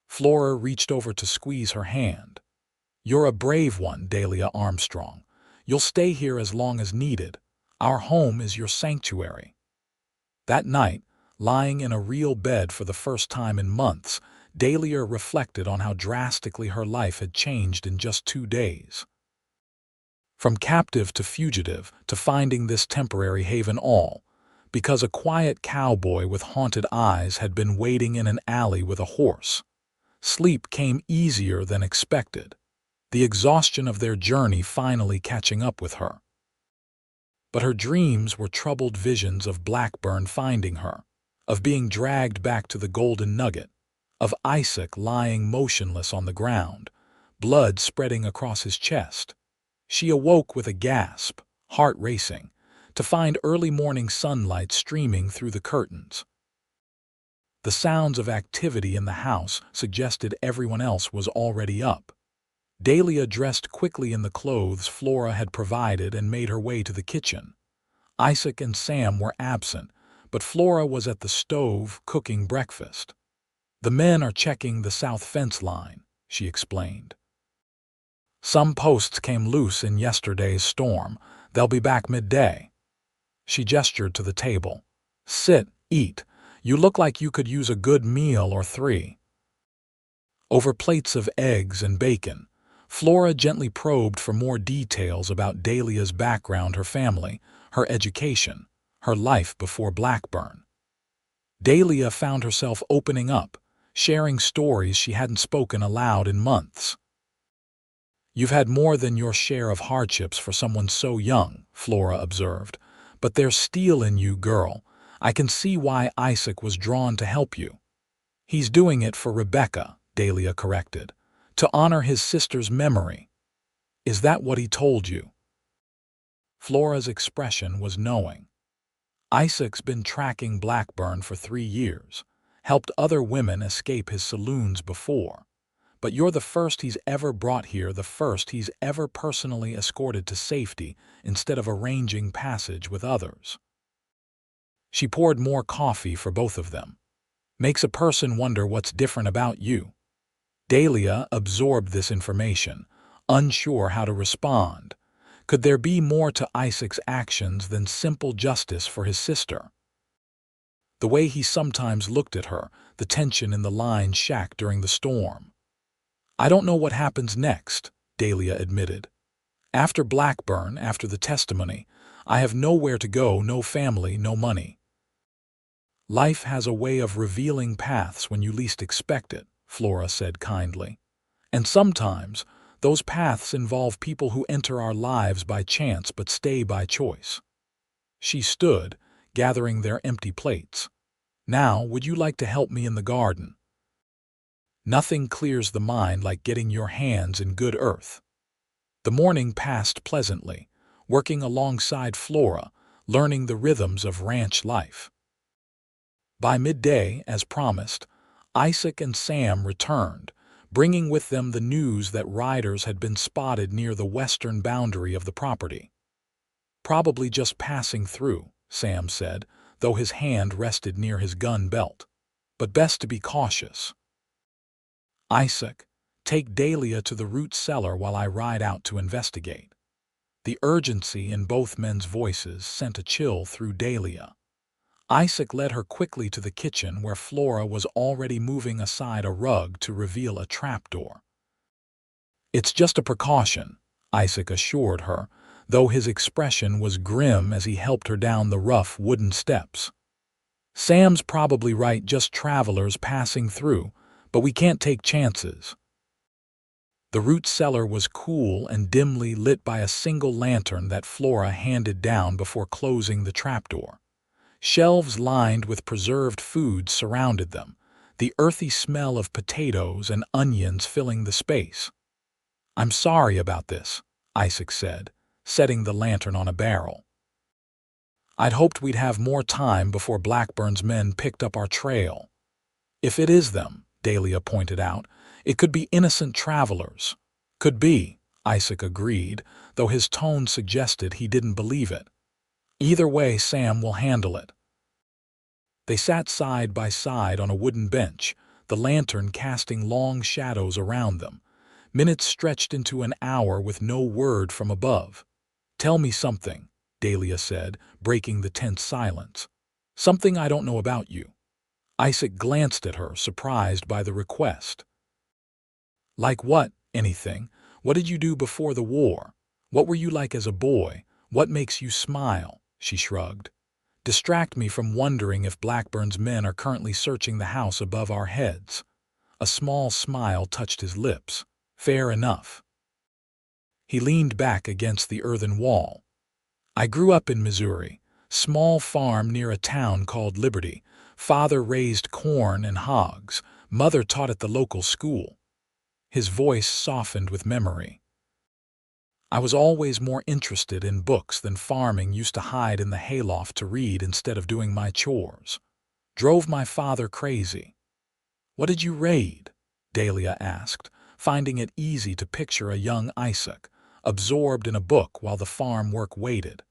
Flora reached over to squeeze her hand. "You're a brave one, Dahlia Armstrong. You'll stay here as long as needed. Our home is your sanctuary." That night, lying in a real bed for the first time in months, Dahlia reflected on how drastically her life had changed in just 2 days. From captive to fugitive to finding this temporary haven, all because a quiet cowboy with haunted eyes had been waiting in an alley with a horse. Sleep came easier than expected, the exhaustion of their journey finally catching up with her. But her dreams were troubled visions of Blackburn finding her, of being dragged back to the Golden Nugget, of Isaac lying motionless on the ground, blood spreading across his chest. She awoke with a gasp, heart racing, to find early morning sunlight streaming through the curtains. The sounds of activity in the house suggested everyone else was already up. Dahlia dressed quickly in the clothes Flora had provided and made her way to the kitchen. Isaac and Sam were absent, but Flora was at the stove cooking breakfast. "The men are checking the south fence line," she explained. "Some posts came loose in yesterday's storm. They'll be back midday." She gestured to the table. "Sit, eat. You look like you could use a good meal or 3." Over plates of eggs and bacon, Flora gently probed for more details about Dahlia's background, her family, her education, her life before Blackburn. Dahlia found herself opening up, sharing stories she hadn't spoken aloud in months. "You've had more than your share of hardships for someone so young," Flora observed. "But there's steel in you, girl. I can see why Isaac was drawn to help you." "He's doing it for Rebecca," Dahlia corrected, "to honor his sister's memory." "Is that what he told you?" Flora's expression was knowing. "Isaac's been tracking Blackburn for 3 years. helped other women escape his saloons before. But you're the first he's ever brought here, the first he's ever personally escorted to safety instead of arranging passage with others." She poured more coffee for both of them. "Makes a person wonder what's different about you." Dahlia absorbed this information, unsure how to respond. Could there be more to Isaac's actions than simple justice for his sister? The way he sometimes looked at her, the tension in the line shack during the storm. "I don't know what happens next," Dahlia admitted. "After Blackburn, after the testimony, I have nowhere to go, no family, no money." "Life has a way of revealing paths when you least expect it," Flora said kindly. "And sometimes, those paths involve people who enter our lives by chance but stay by choice." She stood, gathering their empty plates. "Now, would you like to help me in the garden? Nothing clears the mind like getting your hands in good earth." The morning passed pleasantly, working alongside Flora, learning the rhythms of ranch life. By midday, as promised, Isaac and Sam returned, bringing with them the news that riders had been spotted near the western boundary of the property. "Probably just passing through," Sam said, though his hand rested near his gun belt. "But best to be cautious." "Isaac, take Dahlia to the root cellar while I ride out to investigate." The urgency in both men's voices sent a chill through Dahlia. Isaac led her quickly to the kitchen where Flora was already moving aside a rug to reveal a trapdoor. "It's just a precaution," Isaac assured her, though his expression was grim as he helped her down the rough wooden steps. "Sam's probably right, just travelers passing through, but we can't take chances." The root cellar was cool and dimly lit by a single lantern that Flora handed down before closing the trapdoor. Shelves lined with preserved foods surrounded them, the earthy smell of potatoes and onions filling the space. "I'm sorry about this," Isaac said, setting the lantern on a barrel. "I'd hoped we'd have more time before Blackburn's men picked up our trail." "If it is them," Dahlia pointed out, "it could be innocent travelers." "Could be," Isaac agreed, though his tone suggested he didn't believe it. "Either way, Sam will handle it." They sat side by side on a wooden bench, the lantern casting long shadows around them. Minutes stretched into an hour with no word from above. "Tell me something," Dahlia said, breaking the tense silence. "Something I don't know about you." Isaac glanced at her, surprised by the request. "Like what? Anything. What did you do before the war? What were you like as a boy? What makes you smile?" She shrugged. "Distract me from wondering if Blackburn's men are currently searching the house above our heads." A small smile touched his lips. "Fair enough." He leaned back against the earthen wall. "I grew up in Missouri, small farm near a town called Liberty. Father raised corn and hogs. Mother taught at the local school." His voice softened with memory. "I was always more interested in books than farming, used to hide in the hayloft to read instead of doing my chores. Drove my father crazy." "What did you read?" Dahlia asked, finding it easy to picture a young Isaac, absorbed in a book while the farm work waited.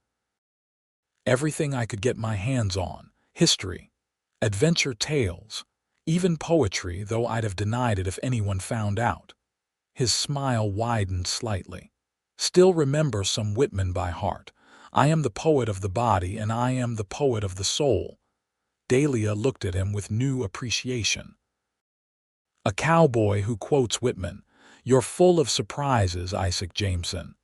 "Everything I could get my hands on. History, adventure tales, even poetry, though I'd have denied it if anyone found out." His smile widened slightly. "Still remember some Whitman by heart. I am the poet of the body and I am the poet of the soul." Dahlia looked at him with new appreciation. "A cowboy who quotes Whitman. You're full of surprises, Isaac Jameson."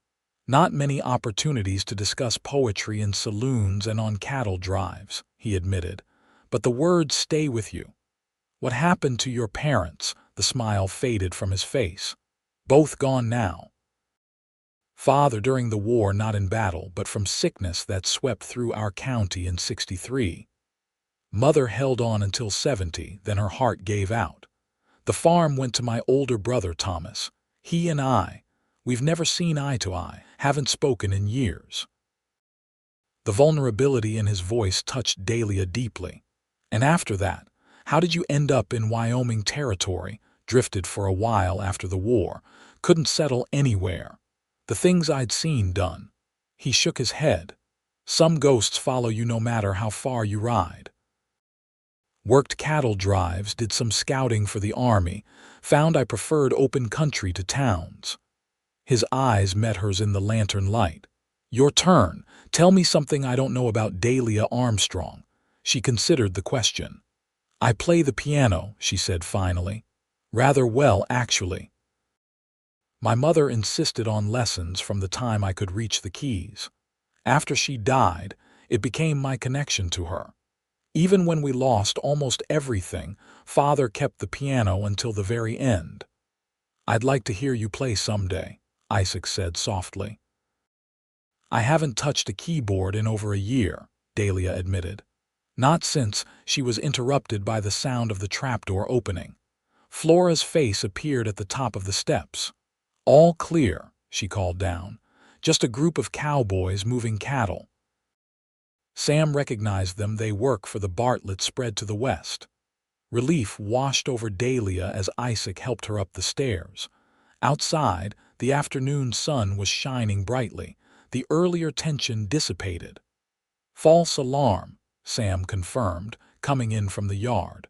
"Not many opportunities to discuss poetry in saloons and on cattle drives," he admitted, "but the words stay with you." "What happened to your parents?" The smile faded from his face. "Both gone now. Father during the war, not in battle, but from sickness that swept through our county in '63. Mother held on until 70, then her heart gave out. The farm went to my older brother Thomas. He and we've never seen eye to eye, haven't spoken in years." The vulnerability in his voice touched Dahlia deeply. "And after that, How did you end up in Wyoming territory? Drifted for a while after the war. Couldn't settle anywhere. The things I'd seen done. He shook his head. Some ghosts follow you no matter how far you ride. Worked cattle drives, did some scouting for the army, found I preferred open country to towns. His eyes met hers in the lantern light. Your turn. Tell me something I don't know about Dahlia Armstrong. She considered the question. I play the piano, she said finally. Rather well, actually. My mother insisted on lessons from the time I could reach the keys. After she died, it became my connection to her. Even when we lost almost everything, Father kept the piano until the very end. I'd like to hear you play someday, Isaac said softly. I haven't touched a keyboard in over a year, Dahlia admitted. Not since she was interrupted by the sound of the trapdoor opening. Flora's face appeared at the top of the steps. All clear, she called down. Just a group of cowboys moving cattle. Sam recognized them. They work for the Bartlett spread to the west. Relief washed over Dahlia as Isaac helped her up the stairs. Outside, the afternoon sun was shining brightly. The earlier tension dissipated. False alarm, Sam confirmed, coming in from the yard.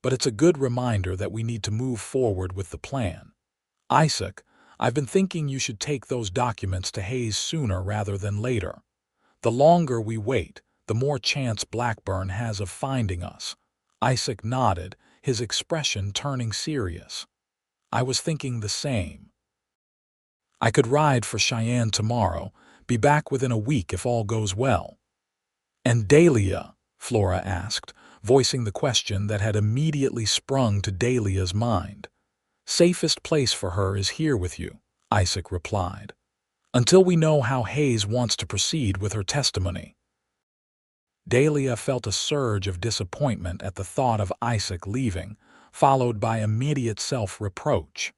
But it's a good reminder that we need to move forward with the plan. Isaac, I've been thinking you should take those documents to Hayes sooner rather than later. The longer we wait, the more chance Blackburn has of finding us. Isaac nodded, his expression turning serious. I was thinking the same. I could ride for Cheyenne tomorrow, be back within a week if all goes well. And Dahlia? Flora asked, voicing the question that had immediately sprung to Dahlia's mind. Safest place for her is here with you, Isaac replied. Until we know how Hayes wants to proceed with her testimony. Dahlia felt a surge of disappointment at the thought of Isaac leaving, followed by immediate self-reproach.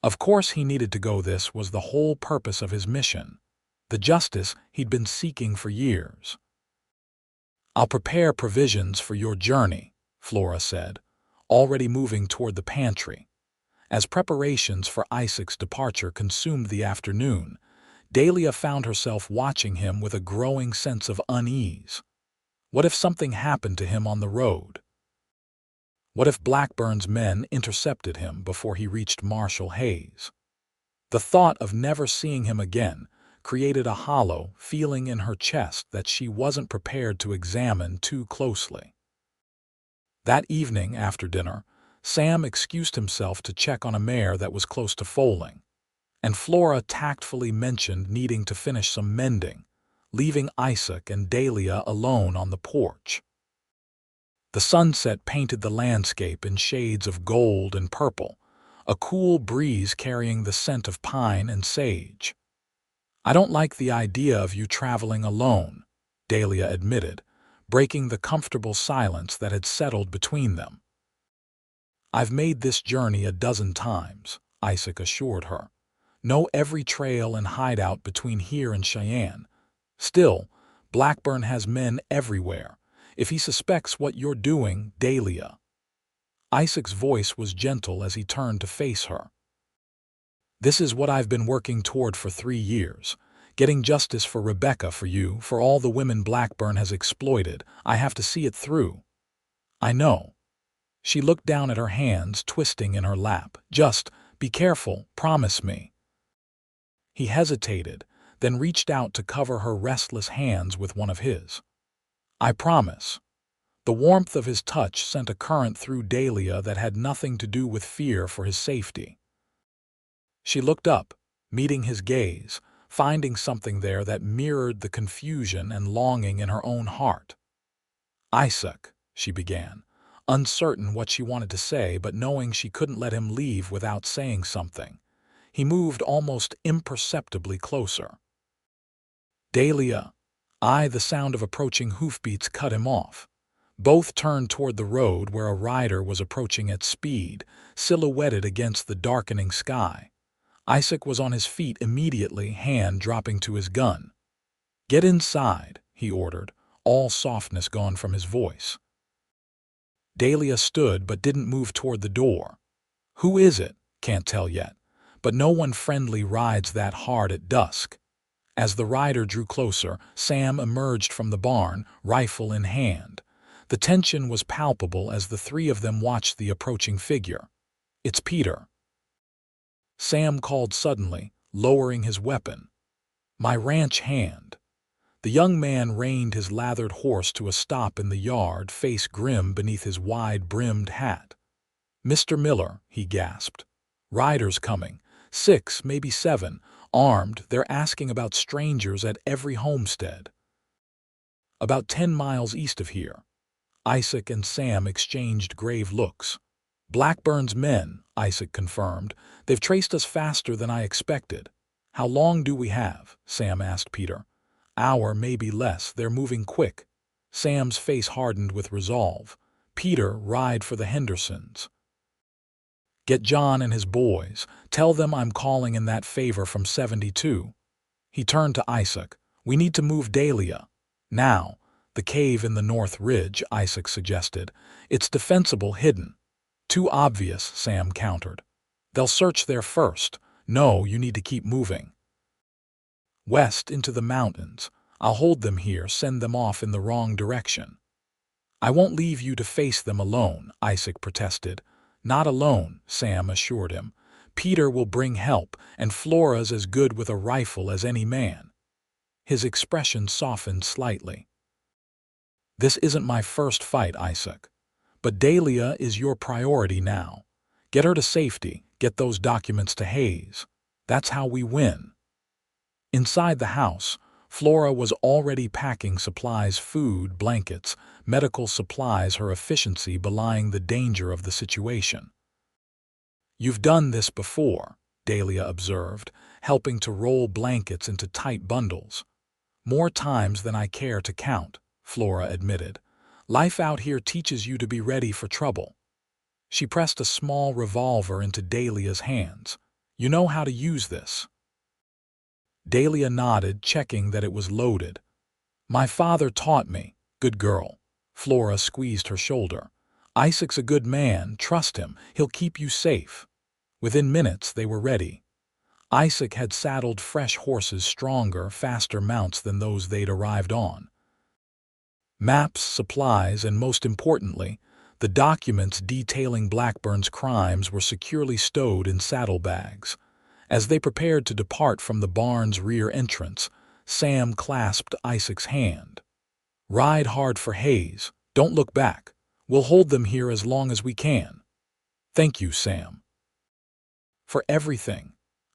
Of course he needed to go. This was the whole purpose of his mission, the justice he'd been seeking for years. I'll prepare provisions for your journey, Flora said, already moving toward the pantry. As preparations for Isaac's departure consumed the afternoon, Dahlia found herself watching him with a growing sense of unease. What if something happened to him on the road? What if Blackburn's men intercepted him before he reached Marshal Hayes? The thought of never seeing him again created a hollow feeling in her chest that she wasn't prepared to examine too closely. That evening after dinner, Sam excused himself to check on a mare that was close to foaling, and Flora tactfully mentioned needing to finish some mending, leaving Isaac and Dahlia alone on the porch. The sunset painted the landscape in shades of gold and purple, a cool breeze carrying the scent of pine and sage. I don't like the idea of you traveling alone, Dahlia admitted, breaking the comfortable silence that had settled between them. I've made this journey a dozen times, Isaac assured her. Know every trail and hideout between here and Cheyenne. Still, Blackburn has men everywhere. If he suspects what you're doing, Dahlia. Isaac's voice was gentle as he turned to face her. This is what I've been working toward for 3 years. Getting justice for Rebecca, for you, for all the women Blackburn has exploited. I have to see it through. I know. She looked down at her hands, twisting in her lap. Just be careful, promise me. He hesitated, then reached out to cover her restless hands with one of his. I promise. The warmth of his touch sent a current through Dahlia that had nothing to do with fear for his safety. She looked up, meeting his gaze, finding something there that mirrored the confusion and longing in her own heart. Isaac, she began, uncertain what she wanted to say but knowing she couldn't let him leave without saying something. He moved almost imperceptibly closer. Dahlia. The sound of approaching hoofbeats cut him off. Both turned toward the road where a rider was approaching at speed, silhouetted against the darkening sky. Isaac was on his feet immediately, hand dropping to his gun. Get inside, he ordered, all softness gone from his voice. Dahlia stood but didn't move toward the door. Who is it? Can't tell yet. But no one friendly rides that hard at dusk. As the rider drew closer, Sam emerged from the barn, rifle in hand. The tension was palpable as the three of them watched the approaching figure. It's Peter. Sam called suddenly, lowering his weapon. My ranch hand. The young man reined his lathered horse to a stop in the yard, face grim beneath his wide-brimmed hat. Mr. Miller, he gasped. Riders coming. 6, maybe 7. Armed, they're asking about strangers at every homestead. About 10 miles east of here. Isaac and Sam exchanged grave looks. Blackburn's men, Isaac confirmed. They've traced us faster than I expected. How long do we have? Sam asked Peter. Hour, maybe less. They're moving quick. Sam's face hardened with resolve. Peter, ride for the Hendersons. Get John and his boys. Tell them I'm calling in that favor from 72. He turned to Isaac. We need to move Dahlia. Now. The cave in the North Ridge, Isaac suggested. It's defensible hidden. Too obvious, Sam countered. They'll search there first. No, you need to keep moving. West into the mountains. I'll hold them here, send them off in the wrong direction. I won't leave you to face them alone, Isaac protested. Not alone, Sam assured him. Peter will bring help, and Flora's as good with a rifle as any man. His expression softened slightly. This isn't my first fight, Isaac. But Dahlia is your priority now. Get her to safety, get those documents to Hayes. That's how we win. Inside the house, Flora was already packing supplies, food, blankets, medical supplies, her efficiency belying the danger of the situation. You've done this before, Dahlia observed, helping to roll blankets into tight bundles. More times than I care to count, Flora admitted. Life out here teaches you to be ready for trouble. She pressed a small revolver into Dahlia's hands. You know how to use this. Dahlia nodded, checking that it was loaded. My father taught me. Good girl. Flora squeezed her shoulder. Isaac's a good man. Trust him. He'll keep you safe. Within minutes, they were ready. Isaac had saddled fresh horses, stronger, faster mounts than those they'd arrived on. Maps, supplies, and most importantly, the documents detailing Blackburn's crimes were securely stowed in saddlebags. As they prepared to depart from the barn's rear entrance, Sam clasped Isaac's hand. Ride hard for Hayes. Don't look back. We'll hold them here as long as we can. Thank you, Sam. For everything.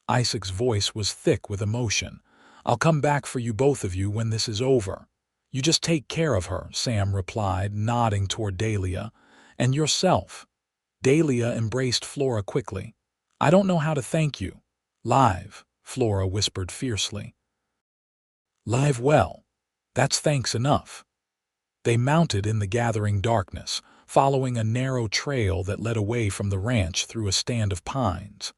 Isaac's voice was thick with emotion. I'll come back for you, both of you, when this is over. You just take care of her, Sam replied, nodding toward Dahlia. And yourself. Dahlia embraced Flora quickly. I don't know how to thank you. Live, Flora whispered fiercely. Live well. That's thanks enough. They mounted in the gathering darkness, following a narrow trail that led away from the ranch through a stand of pines.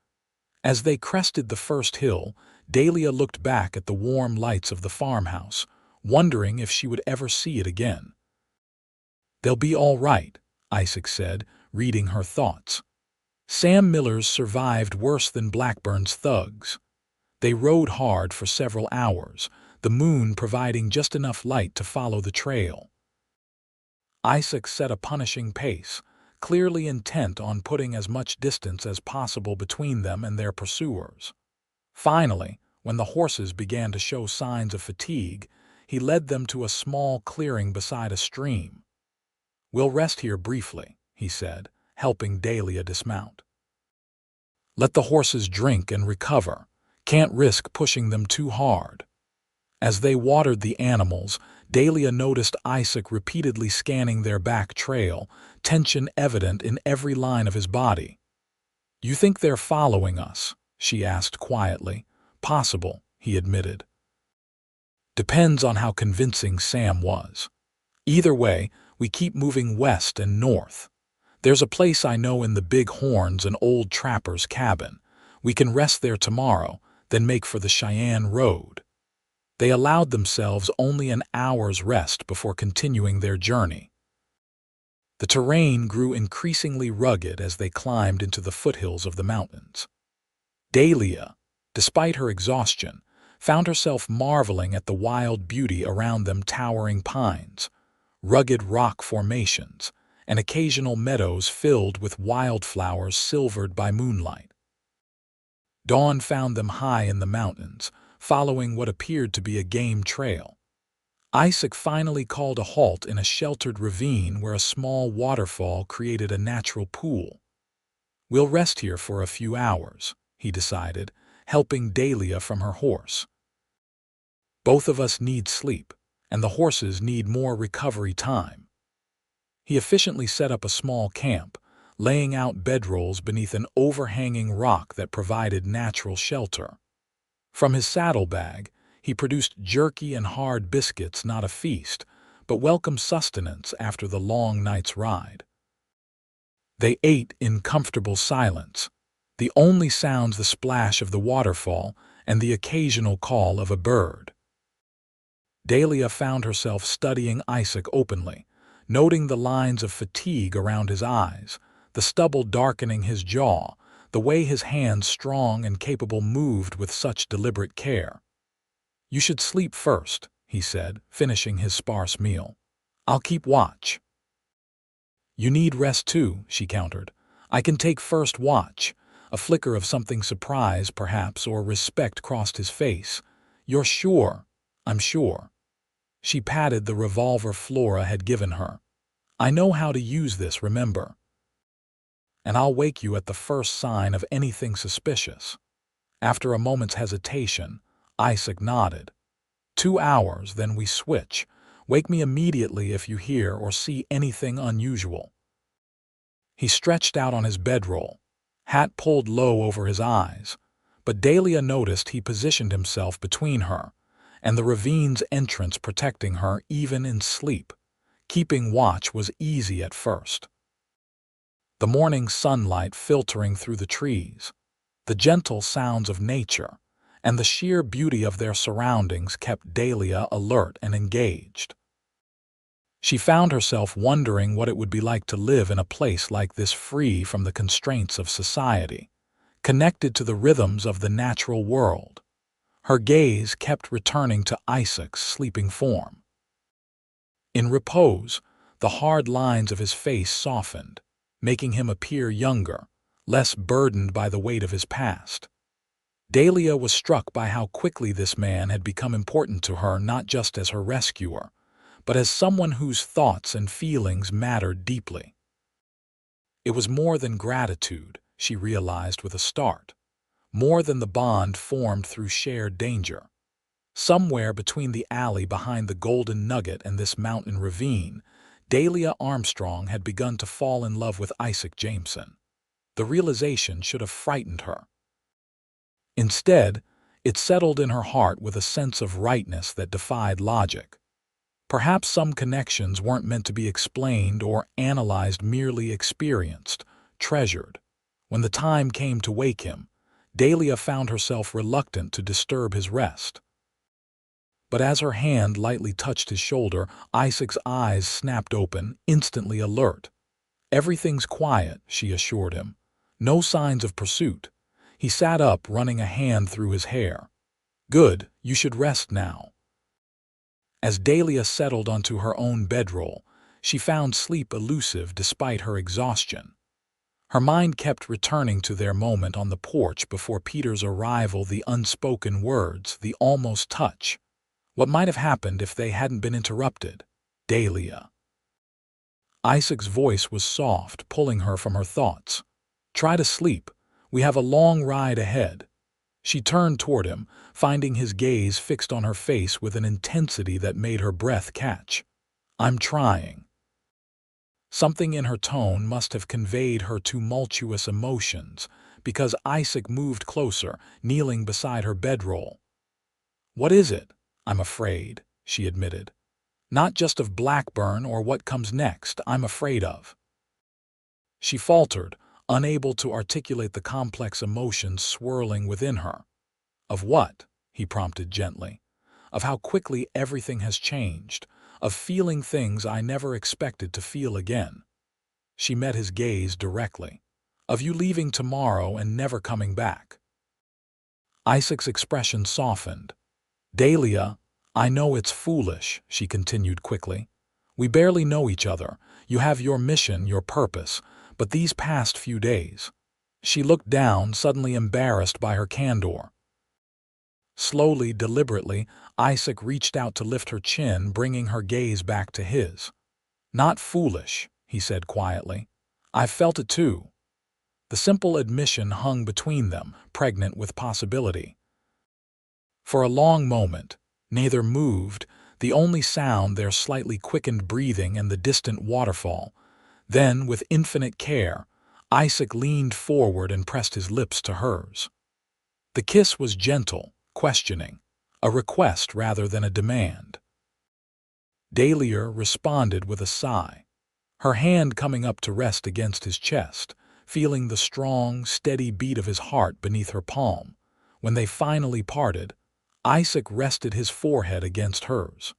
As they crested the first hill, Dahlia looked back at the warm lights of the farmhouse, wondering if she would ever see it again. They'll be all right, Isaac said, reading her thoughts. Sam Miller's survived worse than Blackburn's thugs. They rode hard for several hours, the moon providing just enough light to follow the trail. Isaac set a punishing pace, clearly intent on putting as much distance as possible between them and their pursuers. Finally, when the horses began to show signs of fatigue, he led them to a small clearing beside a stream. We'll rest here briefly, he said, helping Dahlia dismount. Let the horses drink and recover. Can't risk pushing them too hard. As they watered the animals, Dahlia noticed Isaac repeatedly scanning their back trail, tension evident in every line of his body. You think they're following us? She asked quietly. Possible, he admitted. Depends on how convincing Sam was. Either way, we keep moving west and north. There's a place I know in the Big Horns, an old trapper's cabin. We can rest there tomorrow, then make for the Cheyenne Road. They allowed themselves only an hour's rest before continuing their journey. The terrain grew increasingly rugged as they climbed into the foothills of the mountains. Dahlia, despite her exhaustion, found herself marveling at the wild beauty around them: towering pines, rugged rock formations, and occasional meadows filled with wildflowers silvered by moonlight. Dawn found them high in the mountains, following what appeared to be a game trail. Isaac finally called a halt in a sheltered ravine where a small waterfall created a natural pool. "We'll rest here for a few hours," he decided, helping Dahlia from her horse. "Both of us need sleep, and the horses need more recovery time." He efficiently set up a small camp, laying out bedrolls beneath an overhanging rock that provided natural shelter. From his saddlebag, he produced jerky and hard biscuits, not a feast, but welcome sustenance after the long night's ride. They ate in comfortable silence, the only sounds the splash of the waterfall and the occasional call of a bird. Dahlia found herself studying Isaac openly, noting the lines of fatigue around his eyes, the stubble darkening his jaw, the way his hands, strong and capable, moved with such deliberate care. "You should sleep first," he said, finishing his sparse meal. "I'll keep watch." "You need rest too," she countered. "I can take first watch." A flicker of something, surprise perhaps, or respect, crossed his face. "You're sure?" "I'm sure." She patted the revolver Flora had given her. "I know how to use this, remember? And I'll wake you at the first sign of anything suspicious." After a moment's hesitation, Isaac nodded. 2 hours, then we switch. Wake me immediately if you hear or see anything unusual." He stretched out on his bedroll, hat pulled low over his eyes, but Dahlia noticed he positioned himself between her and the ravine's entrance, protecting her even in sleep. Keeping watch was easy at first. The morning sunlight filtering through the trees, the gentle sounds of nature, and the sheer beauty of their surroundings kept Dahlia alert and engaged. She found herself wondering what it would be like to live in a place like this, free from the constraints of society, connected to the rhythms of the natural world. Her gaze kept returning to Isaac's sleeping form. In repose, the hard lines of his face softened, making him appear younger, less burdened by the weight of his past. Dahlia was struck by how quickly this man had become important to her, not just as her rescuer, but as someone whose thoughts and feelings mattered deeply. It was more than gratitude, she realized with a start, more than the bond formed through shared danger. Somewhere between the alley behind the Golden Nugget and this mountain ravine, Dahlia Armstrong had begun to fall in love with Isaac Jameson. The realization should have frightened her. Instead, it settled in her heart with a sense of rightness that defied logic. Perhaps some connections weren't meant to be explained or analyzed, merely experienced, treasured. When the time came to wake him, Dahlia found herself reluctant to disturb his rest. But as her hand lightly touched his shoulder, Isaac's eyes snapped open, instantly alert. "Everything's quiet," she assured him. "No signs of pursuit." He sat up, running a hand through his hair. "Good, you should rest now." As Dahlia settled onto her own bedroll, she found sleep elusive despite her exhaustion. Her mind kept returning to their moment on the porch before Peter's arrival, the unspoken words, the almost touch. What might have happened if they hadn't been interrupted? "Dahlia." Isaac's voice was soft, pulling her from her thoughts. "Try to sleep. We have a long ride ahead." She turned toward him, finding his gaze fixed on her face with an intensity that made her breath catch. "I'm trying." Something in her tone must have conveyed her tumultuous emotions, because Isaac moved closer, kneeling beside her bedroll. "What is it?" "I'm afraid," she admitted. "Not just of Blackburn or what comes next. I'm afraid of." She faltered, unable to articulate the complex emotions swirling within her. "Of what?" he prompted gently. "Of how quickly everything has changed, of feeling things I never expected to feel again." She met his gaze directly. Of you leaving tomorrow and never coming back. Isaac's expression softened. Dahlia, I know it's foolish, she continued quickly. We barely know each other. You have your mission, your purpose, but these past few days. She looked down, suddenly embarrassed by her candor. Slowly, deliberately, Isaac reached out to lift her chin, bringing her gaze back to his. Not foolish, he said quietly. I've felt it too. The simple admission hung between them, pregnant with possibility. For a long moment, neither moved, the only sound their slightly quickened breathing and the distant waterfall. Then, with infinite care, Isaac leaned forward and pressed his lips to hers. The kiss was gentle, questioning, a request rather than a demand. Dahlia responded with a sigh, her hand coming up to rest against his chest, feeling the strong, steady beat of his heart beneath her palm. When they finally parted, Isaac rested his forehead against hers.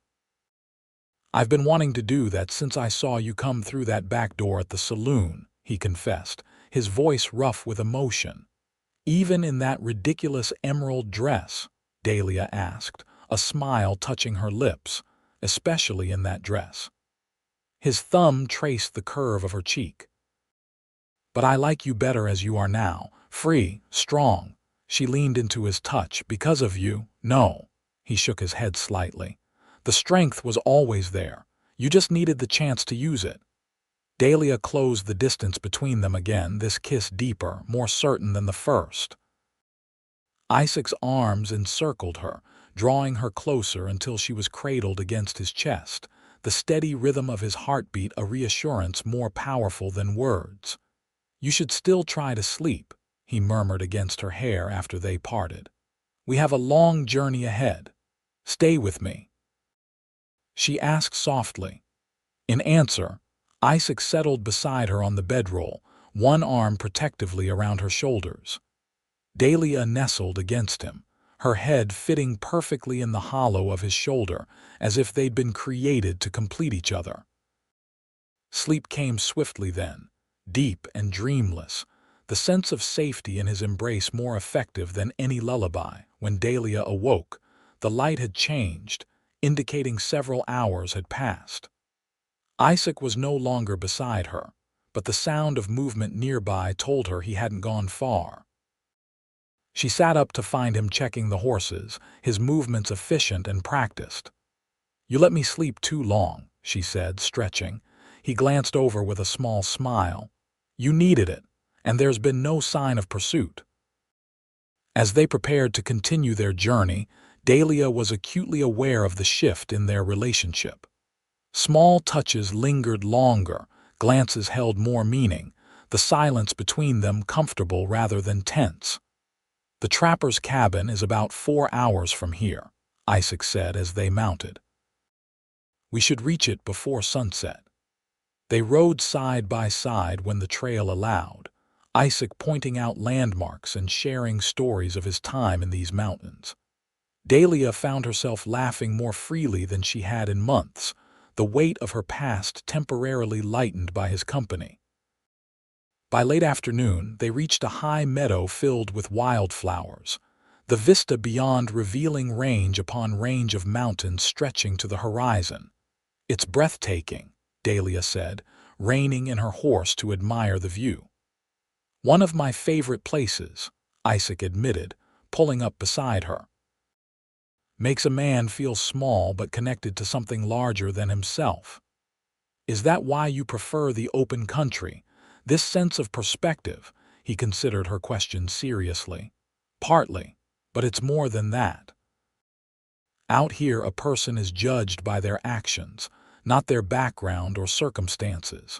I've been wanting to do that since I saw you come through that back door at the saloon, he confessed, his voice rough with emotion. Even in that ridiculous emerald dress? Dahlia asked, a smile touching her lips, especially in that dress. His thumb traced the curve of her cheek. But I like you better as you are now, free, strong. She leaned into his touch. Because of you, no. He shook his head slightly. The strength was always there. You just needed the chance to use it. Dahlia closed the distance between them again, this kiss deeper, more certain than the first. Isaac's arms encircled her, drawing her closer until she was cradled against his chest, the steady rhythm of his heartbeat a reassurance more powerful than words. You should still try to sleep, he murmured against her hair after they parted. We have a long journey ahead. Stay with me. She asked softly. In answer, Isaac settled beside her on the bedroll, one arm protectively around her shoulders. Dahlia nestled against him, her head fitting perfectly in the hollow of his shoulder, as if they'd been created to complete each other. Sleep came swiftly then, deep and dreamless, the sense of safety in his embrace more effective than any lullaby. When Dahlia awoke, the light had changed, indicating several hours had passed. Isaac was no longer beside her, but the sound of movement nearby told her he hadn't gone far. She sat up to find him checking the horses, his movements efficient and practiced. You let me sleep too long, she said, stretching. He glanced over with a small smile. You needed it, and there's been no sign of pursuit. As they prepared to continue their journey, Dahlia was acutely aware of the shift in their relationship. Small touches lingered longer, glances held more meaning, the silence between them comfortable rather than tense. The trapper's cabin is about 4 hours from here, Isaac said as they mounted. We should reach it before sunset. They rode side by side when the trail allowed, Isaac pointing out landmarks and sharing stories of his time in these mountains. Dahlia found herself laughing more freely than she had in months, the weight of her past temporarily lightened by his company. By late afternoon, they reached a high meadow filled with wildflowers, the vista beyond revealing range upon range of mountains stretching to the horizon. It's breathtaking, Dahlia said, reining in her horse to admire the view. One of my favorite places, Isaac admitted, pulling up beside her. Makes a man feel small but connected to something larger than himself. Is that why you prefer the open country? This sense of perspective, he considered her question seriously. Partly, but it's more than that. Out here a person is judged by their actions, not their background or circumstances.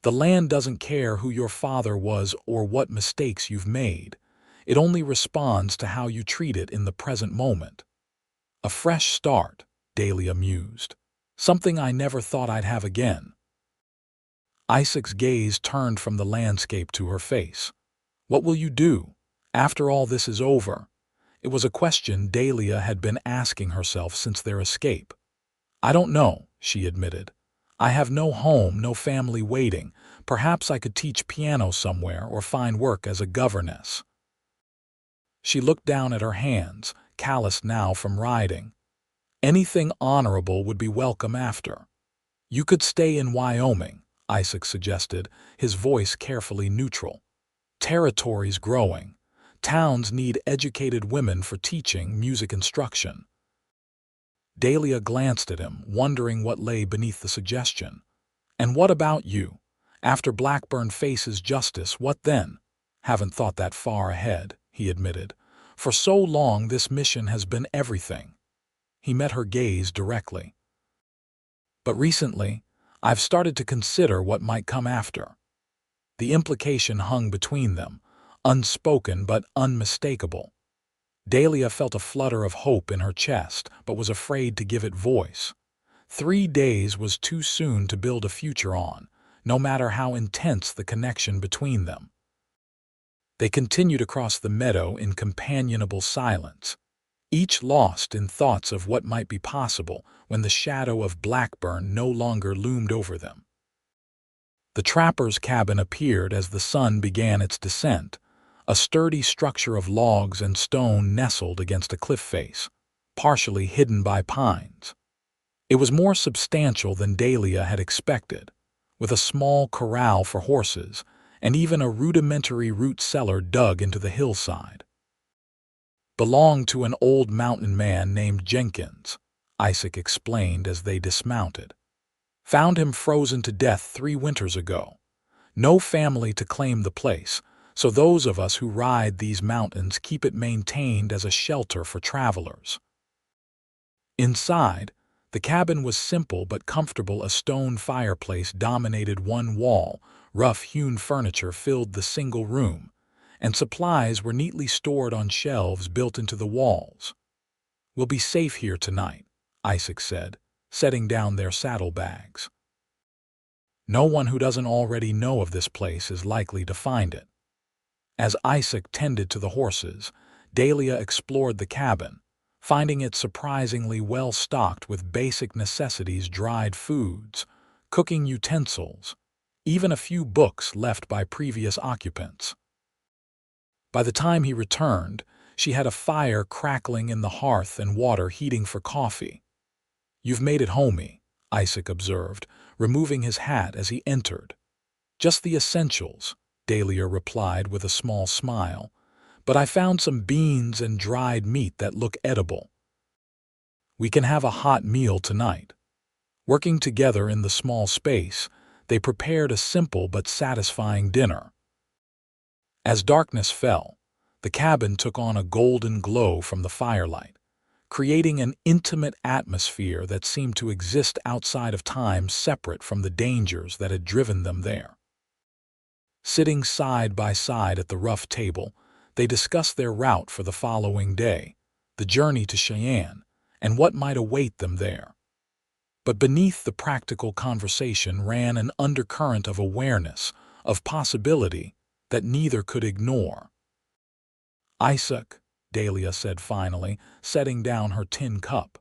The land doesn't care who your father was or what mistakes you've made. It only responds to how you treat it in the present moment. A fresh start, Dahlia mused. Something I never thought I'd have again. Isaac's gaze turned from the landscape to her face. What will you do after all this is over? It was a question Dahlia had been asking herself since their escape. I don't know, she admitted. I have no home, no family waiting, Perhaps I could teach piano somewhere or find work as a governess. She looked down at her hands, calloused now from riding. Anything honorable would be welcome after. You could stay in Wyoming, Isaac suggested, his voice carefully neutral. Territory's growing. Towns need educated women for teaching music instruction. Dahlia glanced at him, wondering what lay beneath the suggestion. And what about you? After Blackburn faces justice, what then? Haven't thought that far ahead, he admitted. For so long this mission has been everything. He met her gaze directly. But recently, I've started to consider what might come after. The implication hung between them, unspoken but unmistakable. Dahlia felt a flutter of hope in her chest, but was afraid to give it voice. 3 days was too soon to build a future on, no matter how intense the connection between them. They continued across the meadow in companionable silence, each lost in thoughts of what might be possible when the shadow of Blackburn no longer loomed over them. The trapper's cabin appeared as the sun began its descent, a sturdy structure of logs and stone nestled against a cliff face, partially hidden by pines. It was more substantial than Dahlia had expected, with a small corral for horses and even a rudimentary root cellar dug into the hillside. Belonged to an old mountain man named Jenkins, Isaac explained as they dismounted. Found him frozen to death 3 winters ago. No family to claim the place, so those of us who ride these mountains keep it maintained as a shelter for travelers. Inside, the cabin was simple but comfortable. A stone fireplace dominated one wall, rough-hewn furniture filled the single room, and supplies were neatly stored on shelves built into the walls. "We'll be safe here tonight," Isaac said, setting down their saddlebags. "No one who doesn't already know of this place is likely to find it." As Isaac tended to the horses, Dahlia explored the cabin, finding it surprisingly well stocked with basic necessities: dried foods, cooking utensils, even a few books left by previous occupants. By the time he returned, she had a fire crackling in the hearth and water heating for coffee. "You've made it homey," Isaac observed, removing his hat as he entered. "Just the essentials," Dahlia replied with a small smile, "but I found some beans and dried meat that look edible. We can have a hot meal tonight." Working together in the small space, they prepared a simple but satisfying dinner. As darkness fell, the cabin took on a golden glow from the firelight, creating an intimate atmosphere that seemed to exist outside of time, separate from the dangers that had driven them there. Sitting side by side at the rough table, they discussed their route for the following day, the journey to Cheyenne, and what might await them there. But beneath the practical conversation ran an undercurrent of awareness, of possibility, that neither could ignore. "Isaac," Dahlia said finally, setting down her tin cup,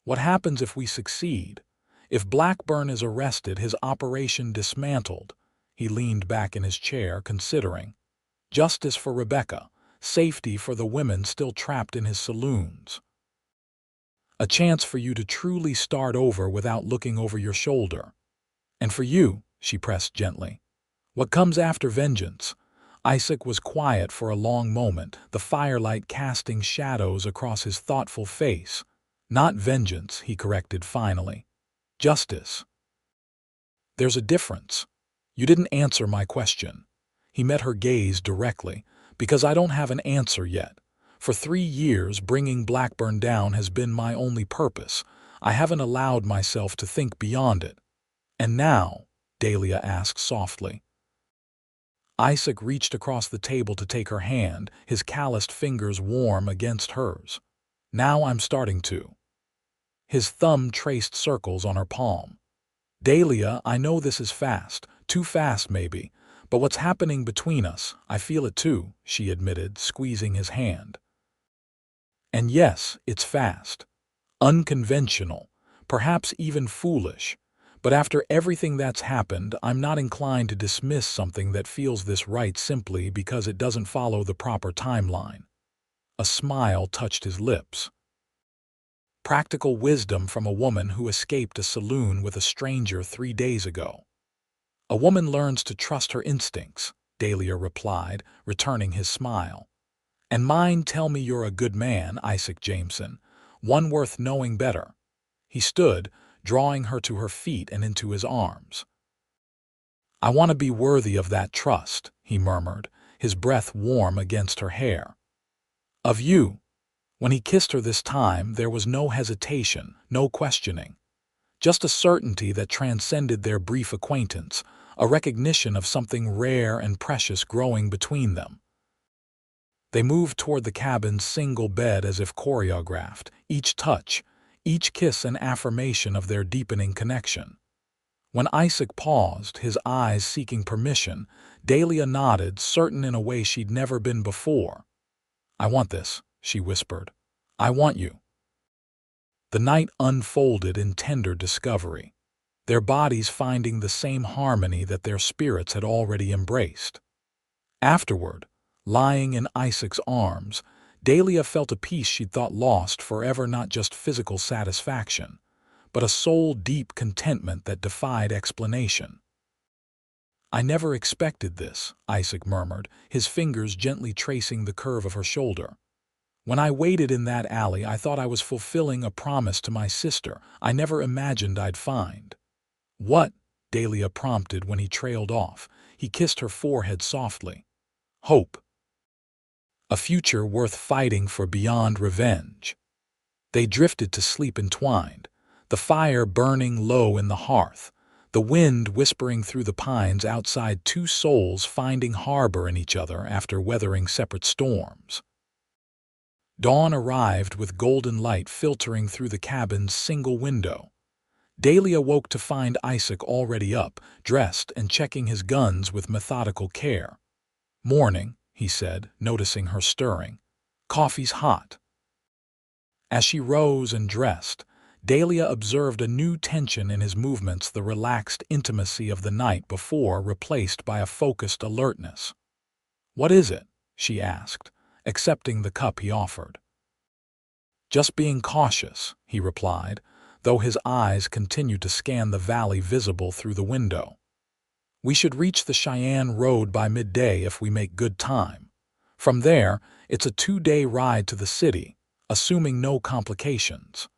"what happens if we succeed? If Blackburn is arrested, his operation dismantled?" He leaned back in his chair, considering. "Justice for Rebecca, safety for the women still trapped in his saloons. A chance for you to truly start over without looking over your shoulder. And for you," she pressed gently, "what comes after vengeance?" Isaac was quiet for a long moment, the firelight casting shadows across his thoughtful face. "Not vengeance," he corrected finally. "Justice." "There's a difference. You didn't answer my question." He met her gaze directly. "Because I don't have an answer yet. For 3 years, bringing Blackburn down has been my only purpose. I haven't allowed myself to think beyond it." "And now?" Dahlia asked softly. Isaac reached across the table to take her hand, his calloused fingers warm against hers. "Now I'm starting to." His thumb traced circles on her palm. "Dahlia, I know this is fast, too fast maybe, but what's happening between us, I feel it too," she admitted, squeezing his hand. "And yes, it's fast. Unconventional, perhaps even foolish, But after everything that's happened, I'm not inclined to dismiss something that feels this right simply because it doesn't follow the proper timeline. A smile touched his lips. Practical wisdom from a woman who escaped a saloon with a stranger 3 days ago. A woman learns to trust her instincts, Dahlia replied, returning his smile. And mine tell me you're a good man, Isaac Jameson, one worth knowing better. He stood, drawing her to her feet and into his arms. I want to be worthy of that trust, he murmured, his breath warm against her hair. Of you. When he kissed her this time, there was no hesitation, no questioning. Just a certainty that transcended their brief acquaintance, a recognition of something rare and precious growing between them. They moved toward the cabin's single bed as if choreographed, each touch, each kiss an affirmation of their deepening connection. When Isaac paused, his eyes seeking permission, Dahlia nodded, certain in a way she'd never been before. I want this, she whispered. I want you. The night unfolded in tender discovery, their bodies finding the same harmony that their spirits had already embraced. Afterward, lying in Isaac's arms, Dahlia felt a peace she'd thought lost forever, not just physical satisfaction, but a soul-deep contentment that defied explanation. I never expected this, Isaac murmured, his fingers gently tracing the curve of her shoulder. When I waited in that alley, I thought I was fulfilling a promise to my sister I never imagined I'd find. What? Dahlia prompted when he trailed off. He kissed her forehead softly. Hope. A future worth fighting for beyond revenge. They drifted to sleep entwined, the fire burning low in the hearth, the wind whispering through the pines outside, two souls finding harbor in each other after weathering separate storms. Dawn arrived with golden light filtering through the cabin's single window. Dahlia woke to find Isaac already up, dressed and checking his guns with methodical care. Morning, he said, noticing her stirring. Coffee's hot. As she rose and dressed, Dahlia observed a new tension in his movements, the relaxed intimacy of the night before replaced by a focused alertness. What is it? She asked, accepting the cup he offered. Just being cautious, he replied, though his eyes continued to scan the valley visible through the window. We should reach the Cheyenne Road by midday if we make good time. From there, it's a 2-day ride to the city, assuming no complications.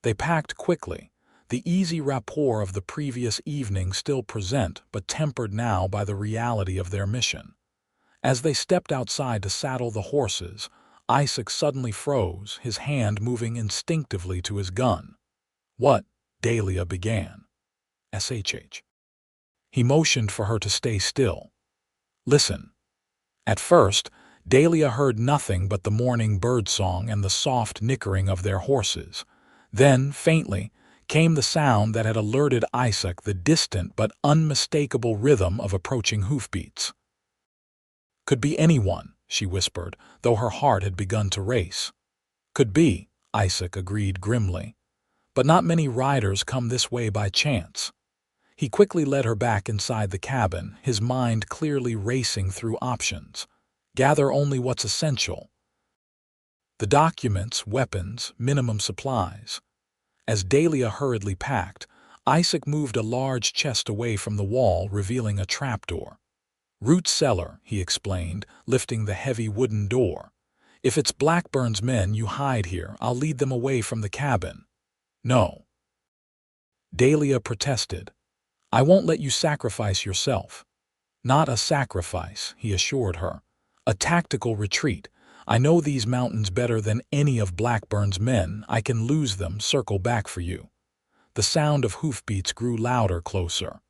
They packed quickly, the easy rapport of the previous evening still present but tempered now by the reality of their mission. As they stepped outside to saddle the horses, Isaac suddenly froze, his hand moving instinctively to his gun. What? Dahlia began. SHH. He motioned for her to stay still. Listen. At first, Dahlia heard nothing but the morning birdsong and the soft nickering of their horses. Then, faintly, came the sound that had alerted Isaac, the distant but unmistakable rhythm of approaching hoofbeats. Could be anyone, she whispered, though her heart had begun to race. Could be, Isaac agreed grimly. But not many riders come this way by chance. He quickly led her back inside the cabin, his mind clearly racing through options. Gather only what's essential. The documents, weapons, minimum supplies. As Dahlia hurriedly packed, Isaac moved a large chest away from the wall, revealing a trapdoor. Root cellar, he explained, lifting the heavy wooden door. If it's Blackburn's men you hide here, I'll lead them away from the cabin. No. Dahlia protested. I won't let you sacrifice yourself. Not a sacrifice, he assured her. A tactical retreat. I know these mountains better than any of Blackburn's men. I can lose them, circle back for you. The sound of hoofbeats grew louder, closer.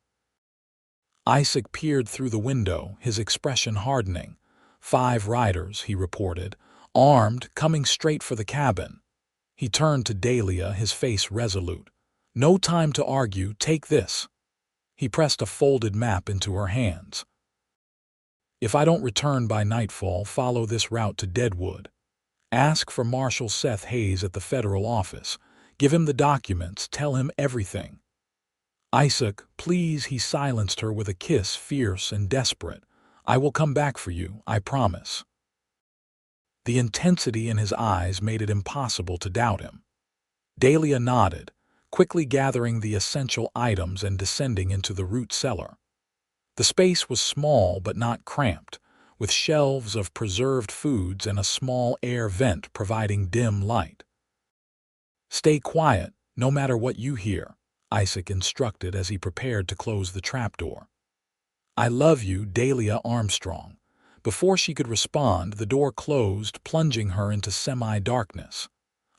Isaac peered through the window, his expression hardening. 5 riders, he reported, armed, coming straight for the cabin. He turned to Dahlia, his face resolute. No time to argue, take this. He pressed a folded map into her hands. If I don't return by nightfall, follow this route to Deadwood. Ask for Marshal Seth Hayes at the federal office. Give him the documents, tell him everything. "Isaac, please," he silenced her with a kiss fierce and desperate. "I will come back for you, I promise." The intensity in his eyes made it impossible to doubt him. Dahlia nodded, quickly gathering the essential items and descending into the root cellar. The space was small but not cramped, with shelves of preserved foods and a small air vent providing dim light. "Stay quiet, no matter what you hear," Isaac instructed as he prepared to close the trapdoor. "I love you, Dahlia Armstrong." Before she could respond, the door closed, plunging her into semi-darkness.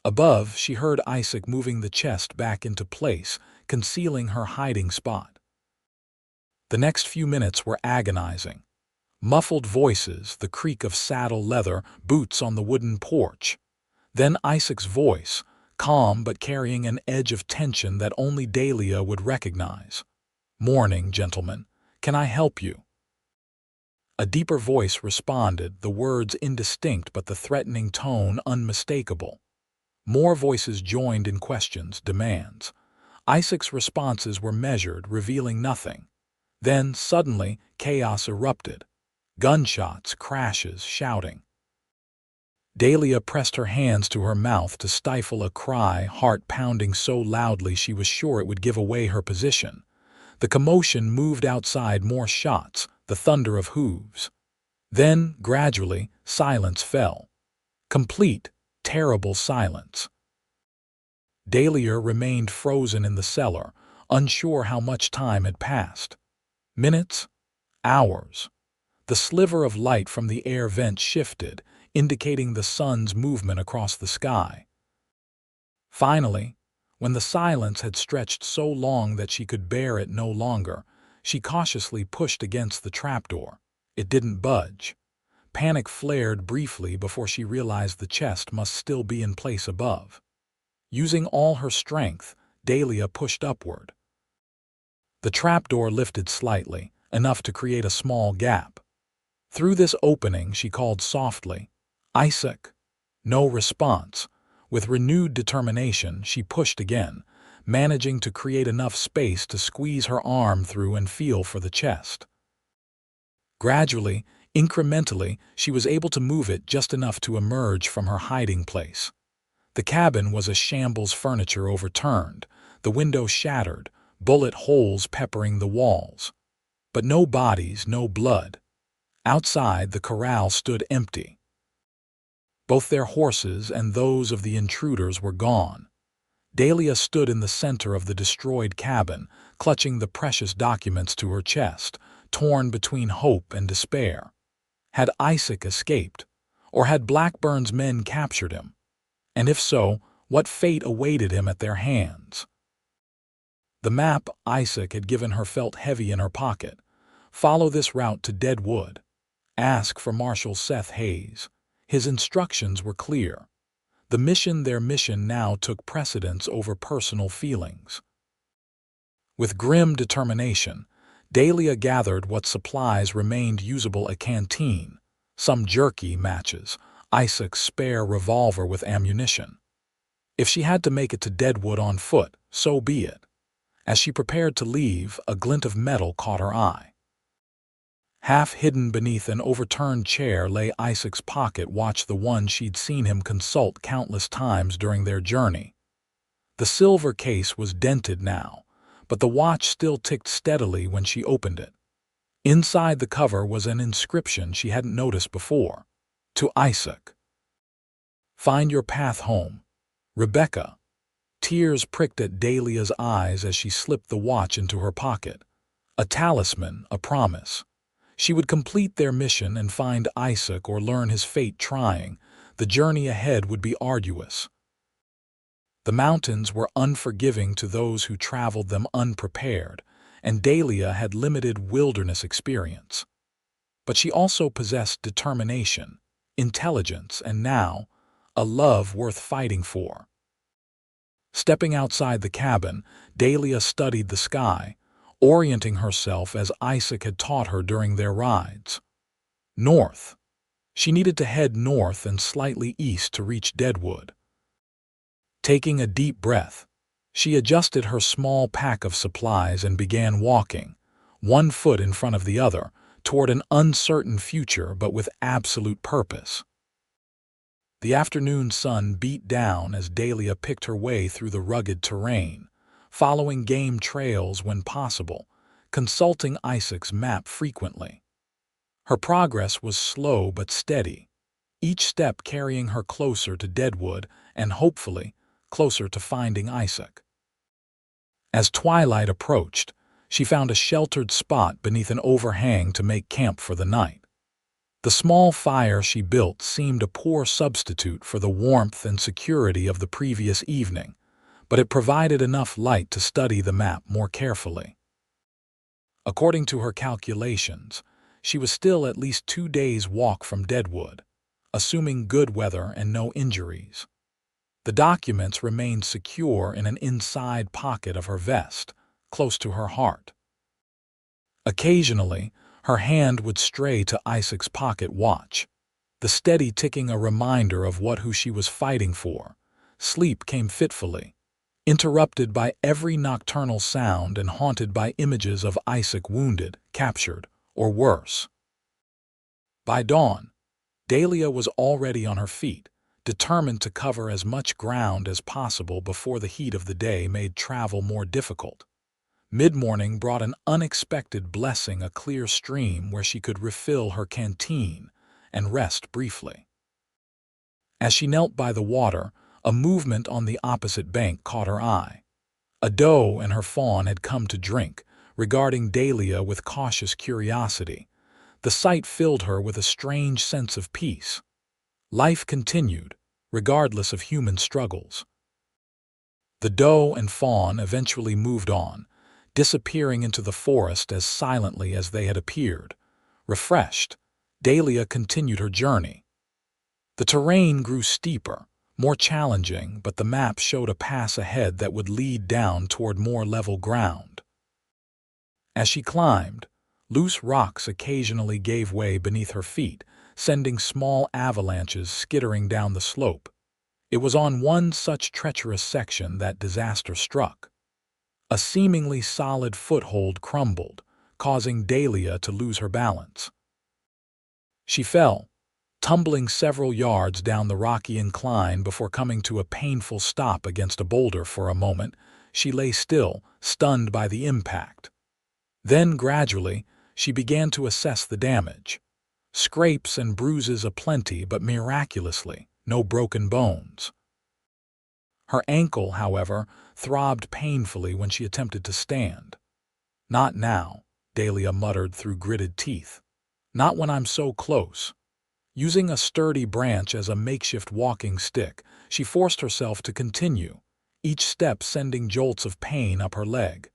Above, she heard Isaac moving the chest back into place, concealing her hiding spot. The next few minutes were agonizing. Muffled voices, the creak of saddle leather, boots on the wooden porch. Then Isaac's voice, calm but carrying an edge of tension that only Dahlia would recognize. "Morning, gentlemen. Can I help you?" A deeper voice responded, the words indistinct but the threatening tone unmistakable. More voices joined in questions, demands. Isaac's responses were measured, revealing nothing. Then, suddenly, chaos erupted. Gunshots, crashes, shouting. Dahlia pressed her hands to her mouth to stifle a cry, heart pounding so loudly she was sure it would give away her position. The commotion moved outside, more shots, the thunder of hooves. Then, gradually, silence fell. Complete, terrible silence. Dahlia remained frozen in the cellar, unsure how much time had passed. Minutes? Hours? The sliver of light from the air vent shifted, indicating the sun's movement across the sky. Finally, when the silence had stretched so long that she could bear it no longer, she cautiously pushed against the trapdoor. It didn't budge. Panic flared briefly before she realized the chest must still be in place above. Using all her strength, Dahlia pushed upward. The trapdoor lifted slightly, enough to create a small gap. Through this opening, she called softly, "Isaac." No response. With renewed determination, she pushed again, managing to create enough space to squeeze her arm through and feel for the chest. Gradually, incrementally, she was able to move it just enough to emerge from her hiding place. The cabin was a shambles, furniture overturned, the window shattered, bullet holes peppering the walls. But no bodies, no blood. Outside, the corral stood empty. Both their horses and those of the intruders were gone. Dahlia stood in the center of the destroyed cabin, clutching the precious documents to her chest, torn between hope and despair. Had Isaac escaped? Or had Blackburn's men captured him? And if so, what fate awaited him at their hands? The map Isaac had given her felt heavy in her pocket. Follow this route to Deadwood. Ask for Marshal Seth Hayes. His instructions were clear. Their mission now took precedence over personal feelings. With grim determination, Dahlia gathered what supplies remained usable: a canteen, some jerky, matches, Isaac's spare revolver with ammunition. If she had to make it to Deadwood on foot, so be it. As she prepared to leave, a glint of metal caught her eye. Half hidden beneath an overturned chair lay Isaac's pocket watch, the one she'd seen him consult countless times during their journey. The silver case was dented now, but the watch still ticked steadily when she opened it. Inside the cover was an inscription she hadn't noticed before. To Isaac. "Find your path home. Rebecca." Tears pricked at Dahlia's eyes as she slipped the watch into her pocket. A talisman, a promise. She would complete their mission and find Isaac or learn his fate trying. The journey ahead would be arduous. The mountains were unforgiving to those who traveled them unprepared, and Dahlia had limited wilderness experience. But she also possessed determination, intelligence, and now, a love worth fighting for. Stepping outside the cabin, Dahlia studied the sky, orienting herself as Isaac had taught her during their rides. North. She needed to head north and slightly east to reach Deadwood. Taking a deep breath, She adjusted her small pack of supplies and began walking, one foot in front of the other, toward an uncertain future but with absolute purpose. The afternoon sun beat down as Dahlia picked her way through the rugged terrain, following game trails when possible, consulting Isaac's map frequently. Her progress was slow but steady, each step carrying her closer to Deadwood and, hopefully, closer to finding Isaac. As twilight approached, she found a sheltered spot beneath an overhang to make camp for the night. The small fire she built seemed a poor substitute for the warmth and security of the previous evening, but it provided enough light to study the map more carefully. According to her calculations, she was still at least 2 days' walk from Deadwood, assuming good weather and no injuries. The documents remained secure in an inside pocket of her vest, close to her heart. Occasionally, her hand would stray to Isaac's pocket watch, the steady ticking a reminder of who she was fighting for. Sleep came fitfully, interrupted by every nocturnal sound and haunted by images of Isaac wounded, captured, or worse. By dawn, Dahlia was already on her feet, determined to cover as much ground as possible before the heat of the day made travel more difficult. Mid-morning brought an unexpected blessing, a clear stream where she could refill her canteen and rest briefly. As she knelt by the water, a movement on the opposite bank caught her eye. A doe and her fawn had come to drink, regarding Dahlia with cautious curiosity. The sight filled her with a strange sense of peace. Life continued, regardless of human struggles. The doe and fawn eventually moved on, disappearing into the forest as silently as they had appeared. Refreshed, Dahlia continued her journey. The terrain grew steeper, more challenging, but the map showed a pass ahead that would lead down toward more level ground. As she climbed, loose rocks occasionally gave way beneath her feet, sending small avalanches skittering down the slope. It was on one such treacherous section that disaster struck. A seemingly solid foothold crumbled, causing Dahlia to lose her balance. She fell, tumbling several yards down the rocky incline before coming to a painful stop against a boulder. For a moment, she lay still, stunned by the impact. Then, gradually, she began to assess the damage. Scrapes and bruises aplenty, but miraculously, no broken bones. Her ankle, however, throbbed painfully when she attempted to stand. "Not now," Dahlia muttered through gritted teeth. "Not when I'm so close." Using a sturdy branch as a makeshift walking stick, she forced herself to continue, each step sending jolts of pain up her leg.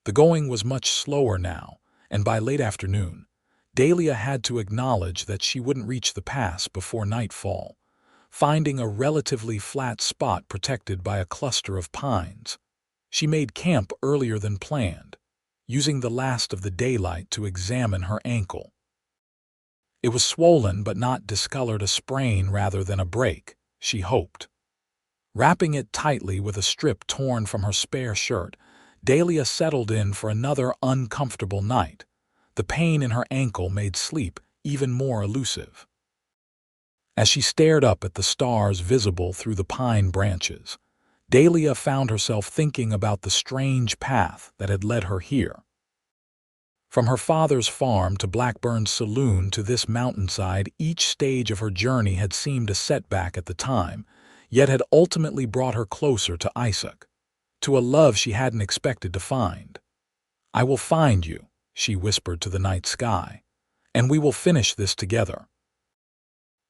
The going was much slower now, and by late afternoon, Dahlia had to acknowledge that she wouldn't reach the pass before nightfall. Finding a relatively flat spot protected by a cluster of pines, she made camp earlier than planned, using the last of the daylight to examine her ankle. It was swollen but not discolored, a sprain rather than a break, she hoped. Wrapping it tightly with a strip torn from her spare shirt, Dahlia settled in for another uncomfortable night. The pain in her ankle made sleep even more elusive. As she stared up at the stars visible through the pine branches, Dahlia found herself thinking about the strange path that had led her here. From her father's farm to Blackburn's saloon to this mountainside, each stage of her journey had seemed a setback at the time, yet had ultimately brought her closer to Isaac, to a love she hadn't expected to find. "I will find you," she whispered to the night sky, "and we will finish this together."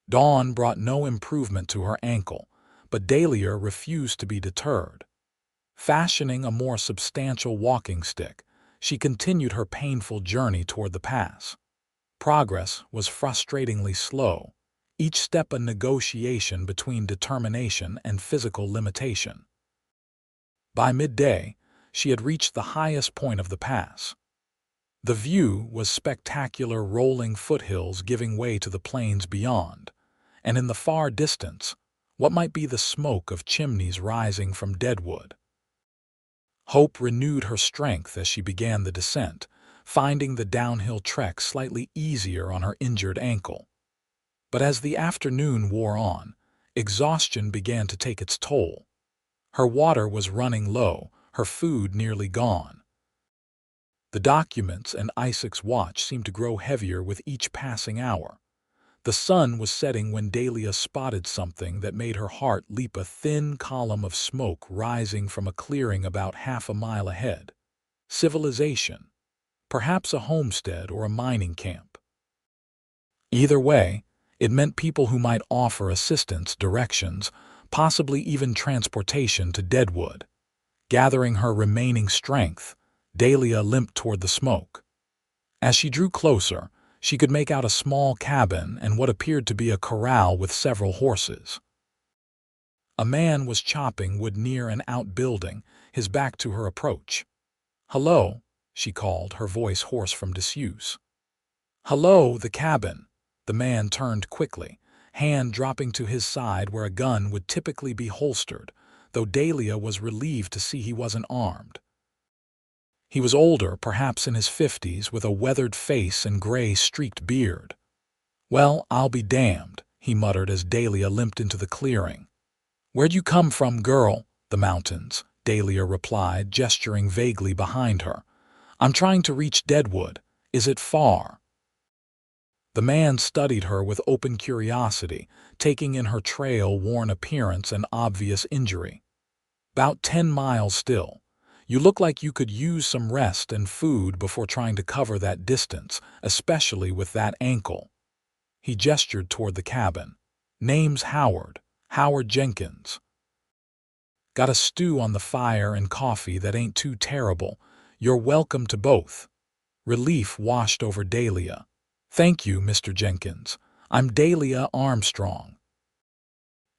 Dawn brought no improvement to her ankle, but Dahlia refused to be deterred. Fashioning a more substantial walking stick, she continued her painful journey toward the pass. Progress was frustratingly slow, each step a negotiation between determination and physical limitation. By midday, she had reached the highest point of the pass. The view was spectacular, rolling foothills giving way to the plains beyond, and in the far distance, What might be the smoke of chimneys rising from deadwood? Hope renewed her strength as she began the descent, finding the downhill trek slightly easier on her injured ankle. But as the afternoon wore on, exhaustion began to take its toll. Her water was running low, her food nearly gone. The documents and Isaac's watch seemed to grow heavier with each passing hour. The sun was setting when Dahlia spotted something that made her heart leap, a thin column of smoke rising from a clearing about half a mile ahead. Civilization. Perhaps a homestead or a mining camp. Either way, it meant people who might offer assistance, directions, possibly even transportation to Deadwood. Gathering her remaining strength, Dahlia limped toward the smoke. As she drew closer, she could make out a small cabin and what appeared to be a corral with several horses. A man was chopping wood near an outbuilding, his back to her approach. "Hello," she called, her voice hoarse from disuse. "Hello, the cabin." The man turned quickly, hand dropping to his side where a gun would typically be holstered, though Dahlia was relieved to see he wasn't armed. He was older, perhaps in his 50s, with a weathered face and gray-streaked beard. "Well, I'll be damned," he muttered as Dahlia limped into the clearing. "Where'd you come from, girl?" "The mountains," Dahlia replied, gesturing vaguely behind her. "I'm trying to reach Deadwood. Is it far?" The man studied her with open curiosity, taking in her trail-worn appearance and obvious injury. "About 10 miles still. You look like you could use some rest and food before trying to cover that distance, especially with that ankle." He gestured toward the cabin. "Name's Howard Jenkins. Got a stew on the fire and coffee that ain't too terrible. You're welcome to both." Relief washed over Dahlia. "Thank you, Mr. Jenkins. I'm Dahlia Armstrong."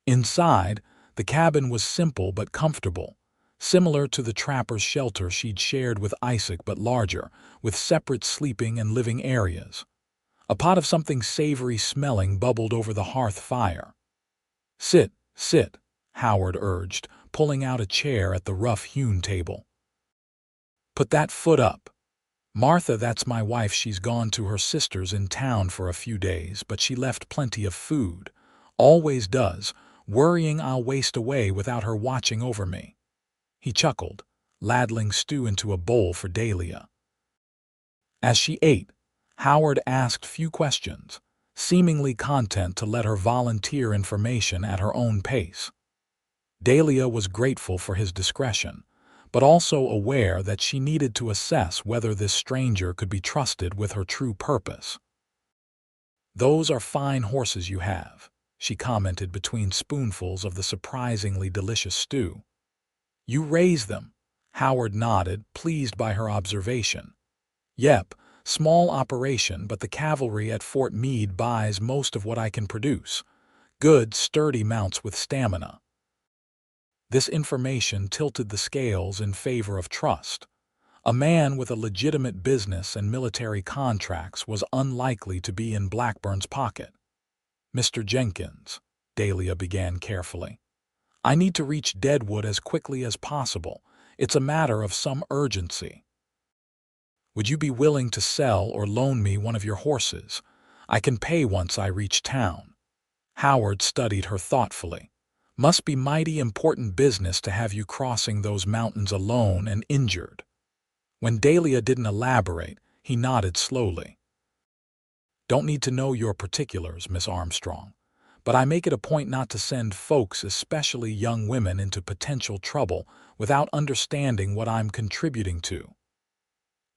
Inside, the cabin was simple but comfortable, similar to the trapper's shelter she'd shared with Isaac but larger, with separate sleeping and living areas. A pot of something savory smelling bubbled over the hearth fire. Sit," Howard urged, pulling out a chair at the rough-hewn table. "Put that foot up." "Martha, that's my wife. She's gone to her sister's in town for a few days, but she left plenty of food. Always does, worrying I'll waste away without her watching over me." He chuckled, ladling stew into a bowl for Dahlia. As she ate, Howard asked few questions, seemingly content to let her volunteer information at her own pace. Dahlia was grateful for his discretion, but also aware that she needed to assess whether this stranger could be trusted with her true purpose. "Those are fine horses you have," she commented between spoonfuls of the surprisingly delicious stew. "You raise them?" Howard nodded, pleased by her observation. "Yep, small operation, but the cavalry at Fort Meade buys most of what I can produce. Good, sturdy mounts with stamina." This information tilted the scales in favor of trust. A man with a legitimate business and military contracts was unlikely to be in Blackburn's pocket. "Mr. Jenkins," Dahlia began carefully, "I need to reach Deadwood as quickly as possible. It's a matter of some urgency. Would you be willing to sell or loan me one of your horses? I can pay once I reach town." Howard studied her thoughtfully. "Must be mighty important business to have you crossing those mountains alone and injured." When Dahlia didn't elaborate, he nodded slowly. "Don't need to know your particulars, Miss Armstrong, but I make it a point not to send folks, especially young women, into potential trouble without understanding what I'm contributing to."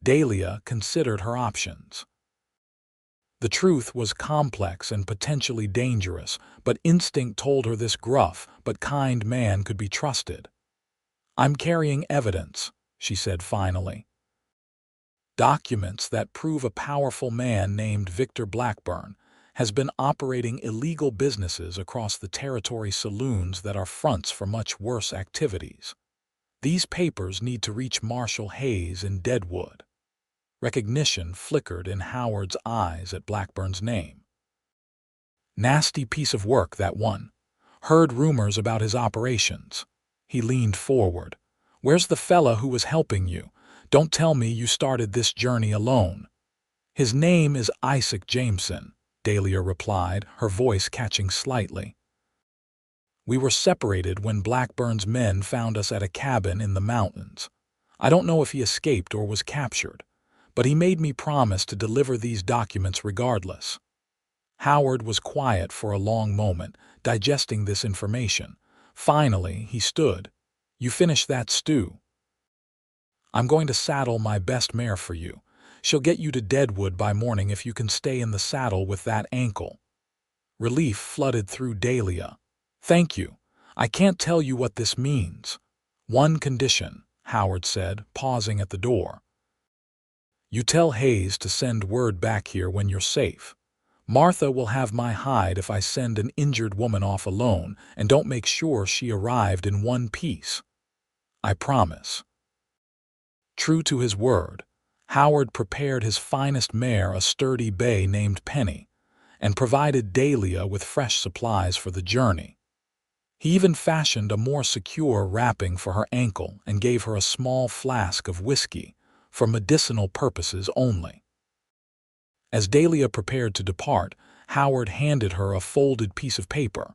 Dahlia considered her options. The truth was complex and potentially dangerous, but instinct told her this gruff but kind man could be trusted. "I'm carrying evidence," she said finally. "Documents that prove a powerful man named Victor Blackburn has been operating illegal businesses across the territory, saloons that are fronts for much worse activities. These papers need to reach Marshal Hayes in Deadwood." Recognition flickered in Howard's eyes at Blackburn's name. "Nasty piece of work, that one. Heard rumors about his operations. He leaned forward. Where's the fella who was helping you? Don't tell me you started this journey alone. His name is Isaac Jameson, Dahlia replied, her voice catching slightly. We were separated when Blackburn's men found us at a cabin in the mountains. I don't know if he escaped or was captured, but he made me promise to deliver these documents regardless. Howard was quiet for a long moment, digesting this information. Finally, he stood. You finished that stew. I'm going to saddle my best mare for you. She'll get you to Deadwood by morning if you can stay in the saddle with that ankle. Relief flooded through Dahlia. Thank you. I can't tell you what this means. One condition, Howard said, pausing at the door. You tell Hayes to send word back here when you're safe. Martha will have my hide if I send an injured woman off alone and don't make sure she arrived in one piece. I promise. True to his word, Howard prepared his finest mare, a sturdy bay named Penny, and provided Dahlia with fresh supplies for the journey. He even fashioned a more secure wrapping for her ankle and gave her a small flask of whiskey, for medicinal purposes only. As Dahlia prepared to depart, Howard handed her a folded piece of paper.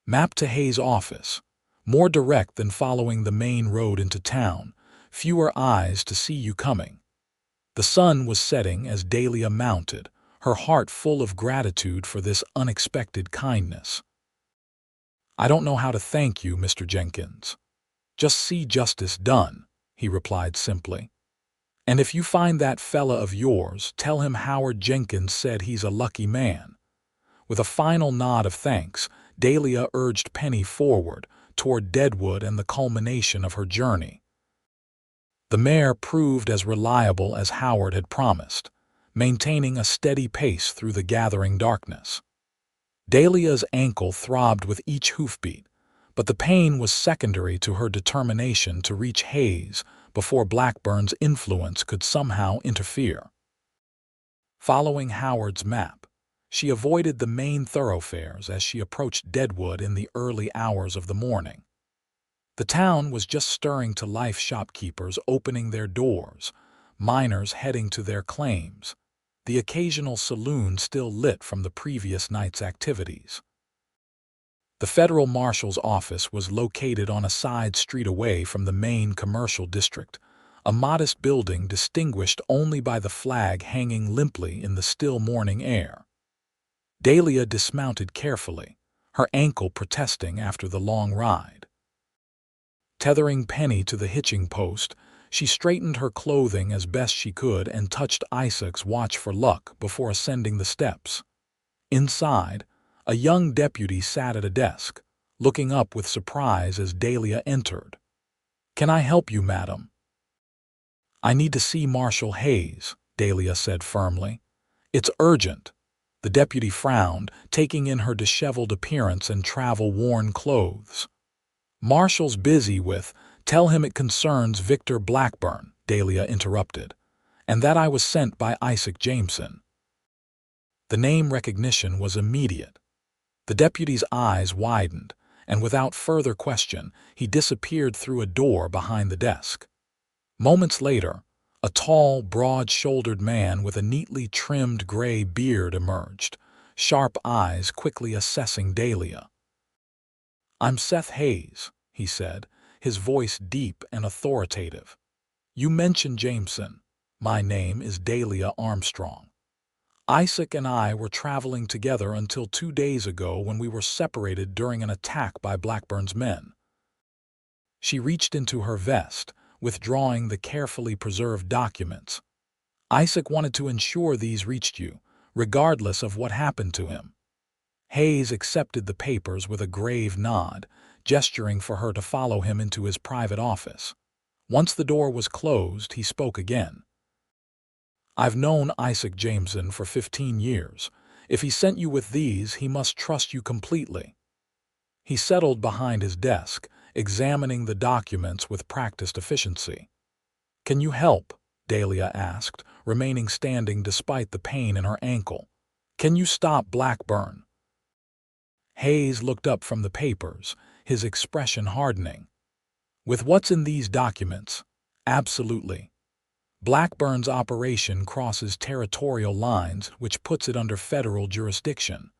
Map to Hayes' office. More direct than following the main road into town. Fewer eyes to see you coming. The sun was setting as Dahlia mounted, her heart full of gratitude for this unexpected kindness. I don't know how to thank you, Mr. Jenkins. Just see justice done, he replied simply. And if you find that fella of yours, tell him Howard Jenkins said he's a lucky man. With a final nod of thanks, Dahlia urged Penny forward, toward Deadwood and the culmination of her journey. The mare proved as reliable as Howard had promised, maintaining a steady pace through the gathering darkness. Dahlia's ankle throbbed with each hoofbeat, but the pain was secondary to her determination to reach Hayes before Blackburn's influence could somehow interfere. Following Howard's map, she avoided the main thoroughfares as she approached Deadwood in the early hours of the morning. The town was just stirring to life, shopkeepers opening their doors, miners heading to their claims, the occasional saloon still lit from the previous night's activities. The federal marshal's office was located on a side street away from the main commercial district, a modest building distinguished only by the flag hanging limply in the still morning air. Dahlia dismounted carefully, her ankle protesting after the long ride. Tethering Penny to the hitching post, she straightened her clothing as best she could and touched Isaac's watch for luck before ascending the steps. Inside, a young deputy sat at a desk, looking up with surprise as Dahlia entered. "Can I help you, madam?" "I need to see Marshal Hayes," Dahlia said firmly. "It's urgent." The deputy frowned, taking in her disheveled appearance and travel-worn clothes. "Marshal's busy with—" "Tell him it concerns Victor Blackburn," Dahlia interrupted, "and that I was sent by Isaac Jameson." The name recognition was immediate. The deputy's eyes widened, and without further question, he disappeared through a door behind the desk. Moments later, a tall, broad-shouldered man with a neatly trimmed gray beard emerged, sharp eyes quickly assessing Dahlia. "I'm Seth Hayes," he said, his voice deep and authoritative. "You mentioned Jameson. My name is Dahlia Armstrong. Isaac and I were traveling together until 2 days ago when we were separated during an attack by Blackburn's men." She reached into her vest, withdrawing the carefully preserved documents. "Isaac wanted to ensure these reached you, regardless of what happened to him." Hayes accepted the papers with a grave nod, gesturing for her to follow him into his private office. Once the door was closed, he spoke again. "I've known Isaac Jameson for 15 years. If he sent you with these, he must trust you completely." He settled behind his desk, examining the documents with practiced efficiency. "Can you help?" Dahlia asked, remaining standing despite the pain in her ankle. "Can you stop Blackburn?" Hayes looked up from the papers, his expression hardening. With what's in these documents? Absolutely. Blackburn's operation crosses territorial lines, which puts it under federal jurisdiction.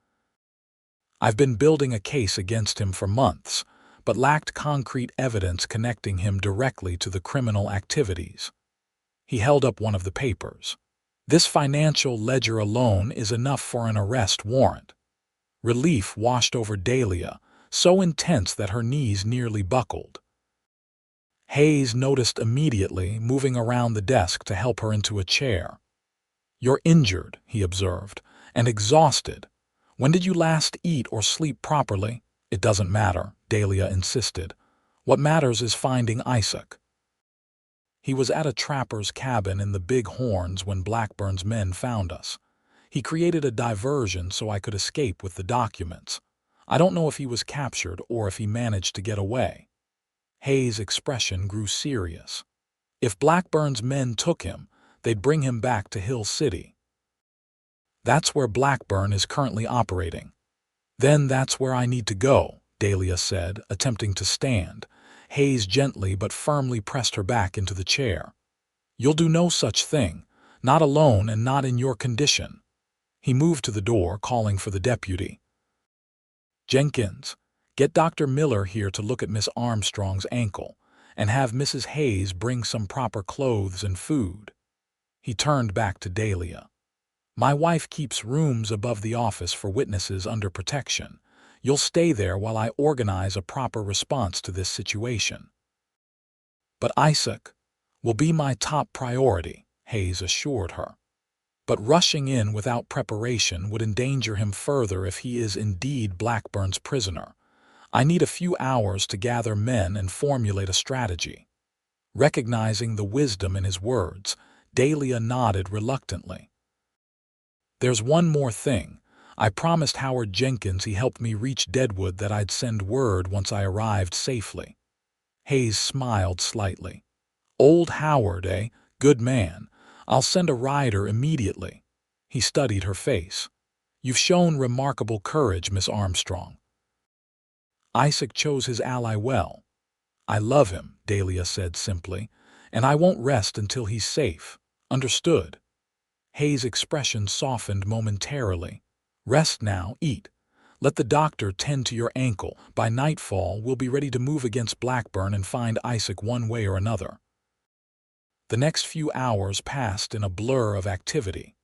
I've been building a case against him for months, but lacked concrete evidence connecting him directly to the criminal activities. He held up one of the papers. This financial ledger alone is enough for an arrest warrant. Relief washed over Dahlia, so intense that her knees nearly buckled. Hayes noticed immediately, moving around the desk to help her into a chair. "You're injured," he observed, "and exhausted. When did you last eat or sleep properly?" "It doesn't matter," Dahlia insisted. "What matters is finding Isaac." "He was at a trapper's cabin in the Big Horns when Blackburn's men found us. He created a diversion so I could escape with the documents. I don't know if he was captured or if he managed to get away." Hayes' expression grew serious. If Blackburn's men took him, they'd bring him back to Hill City. "That's where Blackburn is currently operating." "Then that's where I need to go," Dahlia said, attempting to stand. Hayes gently but firmly pressed her back into the chair. "You'll do no such thing, not alone and not in your condition." He moved to the door, calling for the deputy. "Jenkins, get Dr. Miller here to look at Miss Armstrong's ankle, and have Mrs. Hayes bring some proper clothes and food." He turned back to Dahlia. "My wife keeps rooms above the office for witnesses under protection. You'll stay there while I organize a proper response to this situation." "But Isaac will be my top priority," Hayes assured her. "But rushing in without preparation would endanger him further if he is indeed Blackburn's prisoner. I need a few hours to gather men and formulate a strategy." Recognizing the wisdom in his words, Dahlia nodded reluctantly. "There's one more thing. I promised Howard Jenkins he helped me reach Deadwood that I'd send word once I arrived safely." Hayes smiled slightly. "Old Howard, eh? Good man. I'll send a rider immediately." He studied her face. "You've shown remarkable courage, Miss Armstrong." "Isaac chose his ally well." "I love him," Dahlia said simply, "and I won't rest until he's safe. Understood?" Hayes' expression softened momentarily. "Rest now, eat. Let the doctor tend to your ankle. By nightfall, we'll be ready to move against Blackburn and find Isaac one way or another." The next few hours passed in a blur of activity.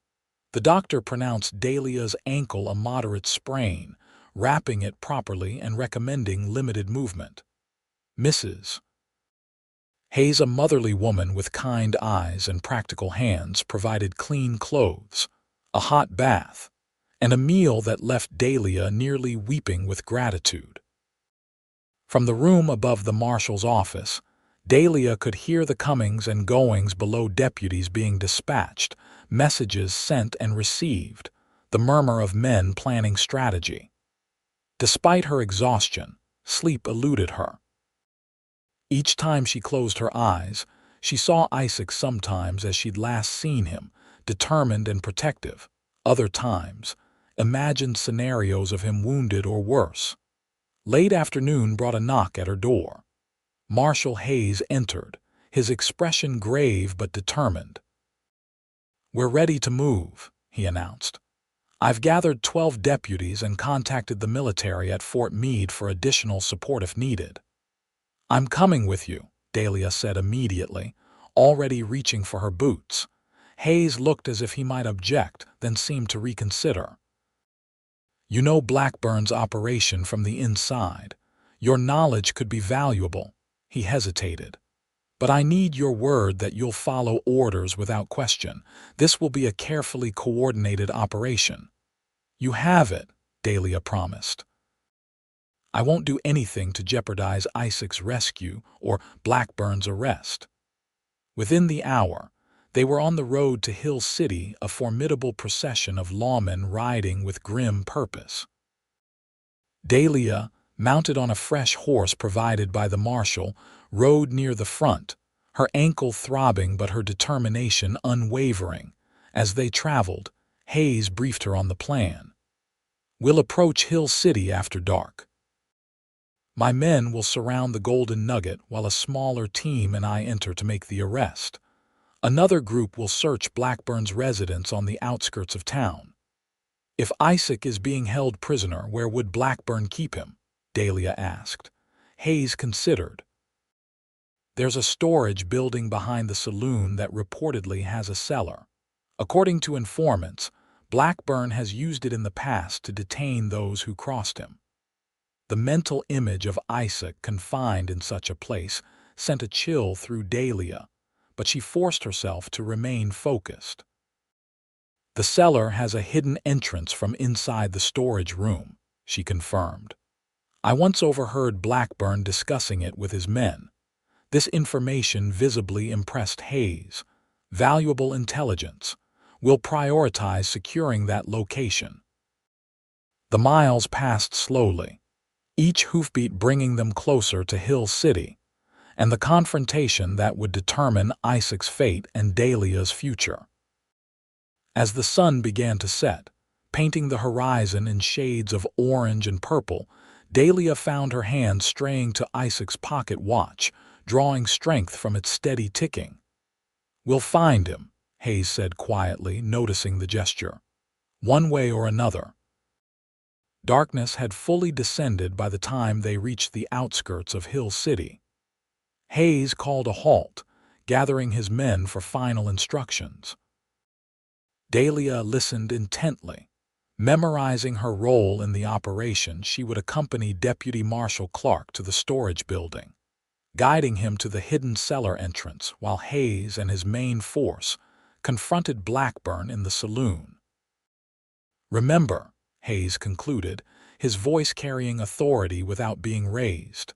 The doctor pronounced Dahlia's ankle a moderate sprain, wrapping it properly and recommending limited movement. Mrs. Hayes, a motherly woman with kind eyes and practical hands, provided clean clothes, a hot bath, and a meal that left Dahlia nearly weeping with gratitude. From the room above the marshal's office, Dahlia could hear the comings and goings below, deputies being dispatched, messages sent and received, the murmur of men planning strategy. Despite her exhaustion, sleep eluded her. Each time she closed her eyes, she saw Isaac, sometimes as she'd last seen him, determined and protective. Other times, imagined scenarios of him wounded or worse. Late afternoon brought a knock at her door. Marshal Hayes entered, his expression grave but determined. "We're ready to move," he announced. "I've gathered 12 deputies and contacted the military at Fort Meade for additional support if needed." "I'm coming with you," Dahlia said immediately, already reaching for her boots. Hayes looked as if he might object, then seemed to reconsider. "You know Blackburn's operation from the inside. Your knowledge could be valuable." He hesitated. "But I need your word that you'll follow orders without question. This will be a carefully coordinated operation." "You have it," Dahlia promised. "I won't do anything to jeopardize Isaac's rescue or Blackburn's arrest." Within the hour, they were on the road to Hill City, a formidable procession of lawmen riding with grim purpose. Dahlia, mounted on a fresh horse provided by the marshal, rode near the front, her ankle throbbing but her determination unwavering. As they traveled, Hayes briefed her on the plan. We'll approach Hill City after dark. My men will surround the Golden Nugget while a smaller team and I enter to make the arrest. Another group will search Blackburn's residence on the outskirts of town. If Isaac is being held prisoner, where would Blackburn keep him? Dahlia asked. Hayes considered. There's a storage building behind the saloon that reportedly has a cellar. According to informants, Blackburn has used it in the past to detain those who crossed him. The mental image of Isaac confined in such a place sent a chill through Dahlia, but she forced herself to remain focused. The cellar has a hidden entrance from inside the storage room, she confirmed. I once overheard Blackburn discussing it with his men. This information visibly impressed Hayes. Valuable intelligence. We'll prioritize securing that location. The miles passed slowly, each hoofbeat bringing them closer to Hill City, and the confrontation that would determine Isaac's fate and Dahlia's future. As the sun began to set, painting the horizon in shades of orange and purple, Dahlia found her hand straying to Isaac's pocket watch, drawing strength from its steady ticking. We'll find him, Hayes said quietly, noticing the gesture. One way or another. Darkness had fully descended by the time they reached the outskirts of Hill City. Hayes called a halt, gathering his men for final instructions. Dahlia listened intently. Memorizing her role in the operation, she would accompany Deputy Marshal Clark to the storage building, guiding him to the hidden cellar entrance while Hayes and his main force confronted Blackburn in the saloon. Remember, Hayes concluded, his voice carrying authority without being raised.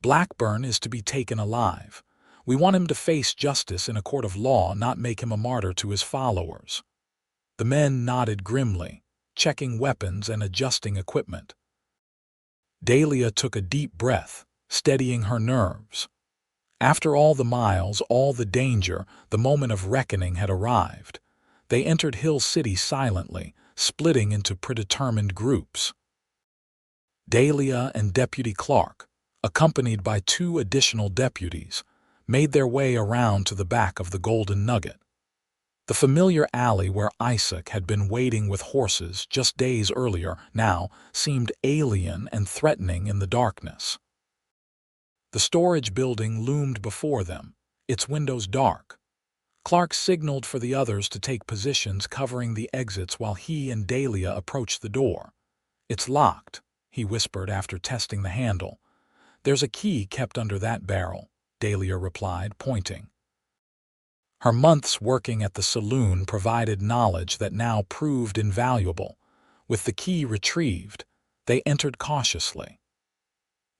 Blackburn is to be taken alive. We want him to face justice in a court of law, not make him a martyr to his followers. The men nodded grimly, checking weapons and adjusting equipment. Dahlia took a deep breath, steadying her nerves. After all the miles, all the danger, the moment of reckoning had arrived. They entered Hill City silently, splitting into predetermined groups. Dahlia and Deputy Clark, accompanied by 2 additional deputies, made their way around to the back of the Golden Nugget. The familiar alley where Isaac had been waiting with horses just days earlier now seemed alien and threatening in the darkness. The storage building loomed before them, its windows dark. Clark signaled for the others to take positions covering the exits while he and Dahlia approached the door. It's locked, he whispered after testing the handle. There's a key kept under that barrel, Dahlia replied, pointing. Her months working at the saloon provided knowledge that now proved invaluable. With the key retrieved, they entered cautiously.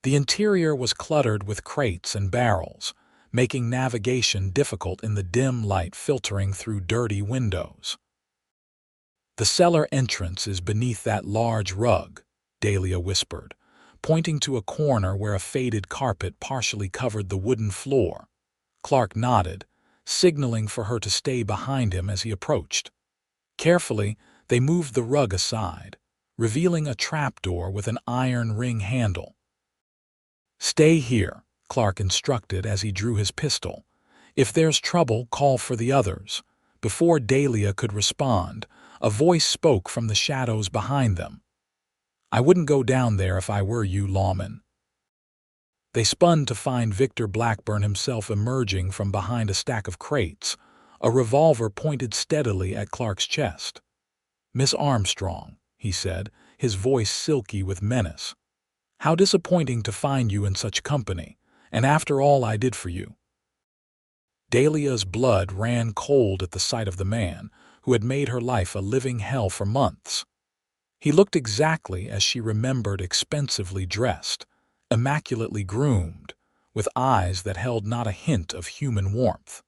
The interior was cluttered with crates and barrels, making navigation difficult in the dim light filtering through dirty windows. The cellar entrance is beneath that large rug, Dahlia whispered, pointing to a corner where a faded carpet partially covered the wooden floor. Clark nodded, signaling for her to stay behind him as he approached. Carefully, they moved the rug aside, revealing a trapdoor with an iron ring handle. Stay here, Clark instructed as he drew his pistol. If there's trouble, call for the others. Before Dahlia could respond, a voice spoke from the shadows behind them. I wouldn't go down there if I were you, lawman. They spun to find Victor Blackburn himself emerging from behind a stack of crates, a revolver pointed steadily at Clark's chest. Miss Armstrong, he said, his voice silky with menace. How disappointing to find you in such company, and after all I did for you. Dahlia's blood ran cold at the sight of the man who had made her life a living hell for months. He looked exactly as she remembered, expensively dressed, immaculately groomed, with eyes that held not a hint of human warmth.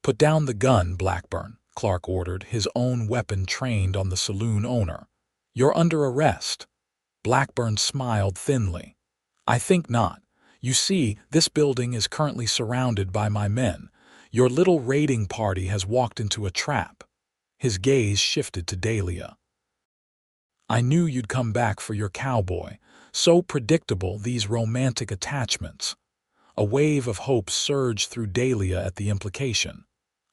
Put down the gun, Blackburn, Clark ordered, his own weapon trained on the saloon owner. You're under arrest. Blackburn smiled thinly. I think not. You see, this building is currently surrounded by my men. Your little raiding party has walked into a trap. His gaze shifted to Dahlia. I knew you'd come back for your cowboy. So predictable, these romantic attachments. A wave of hope surged through Dahlia at the implication.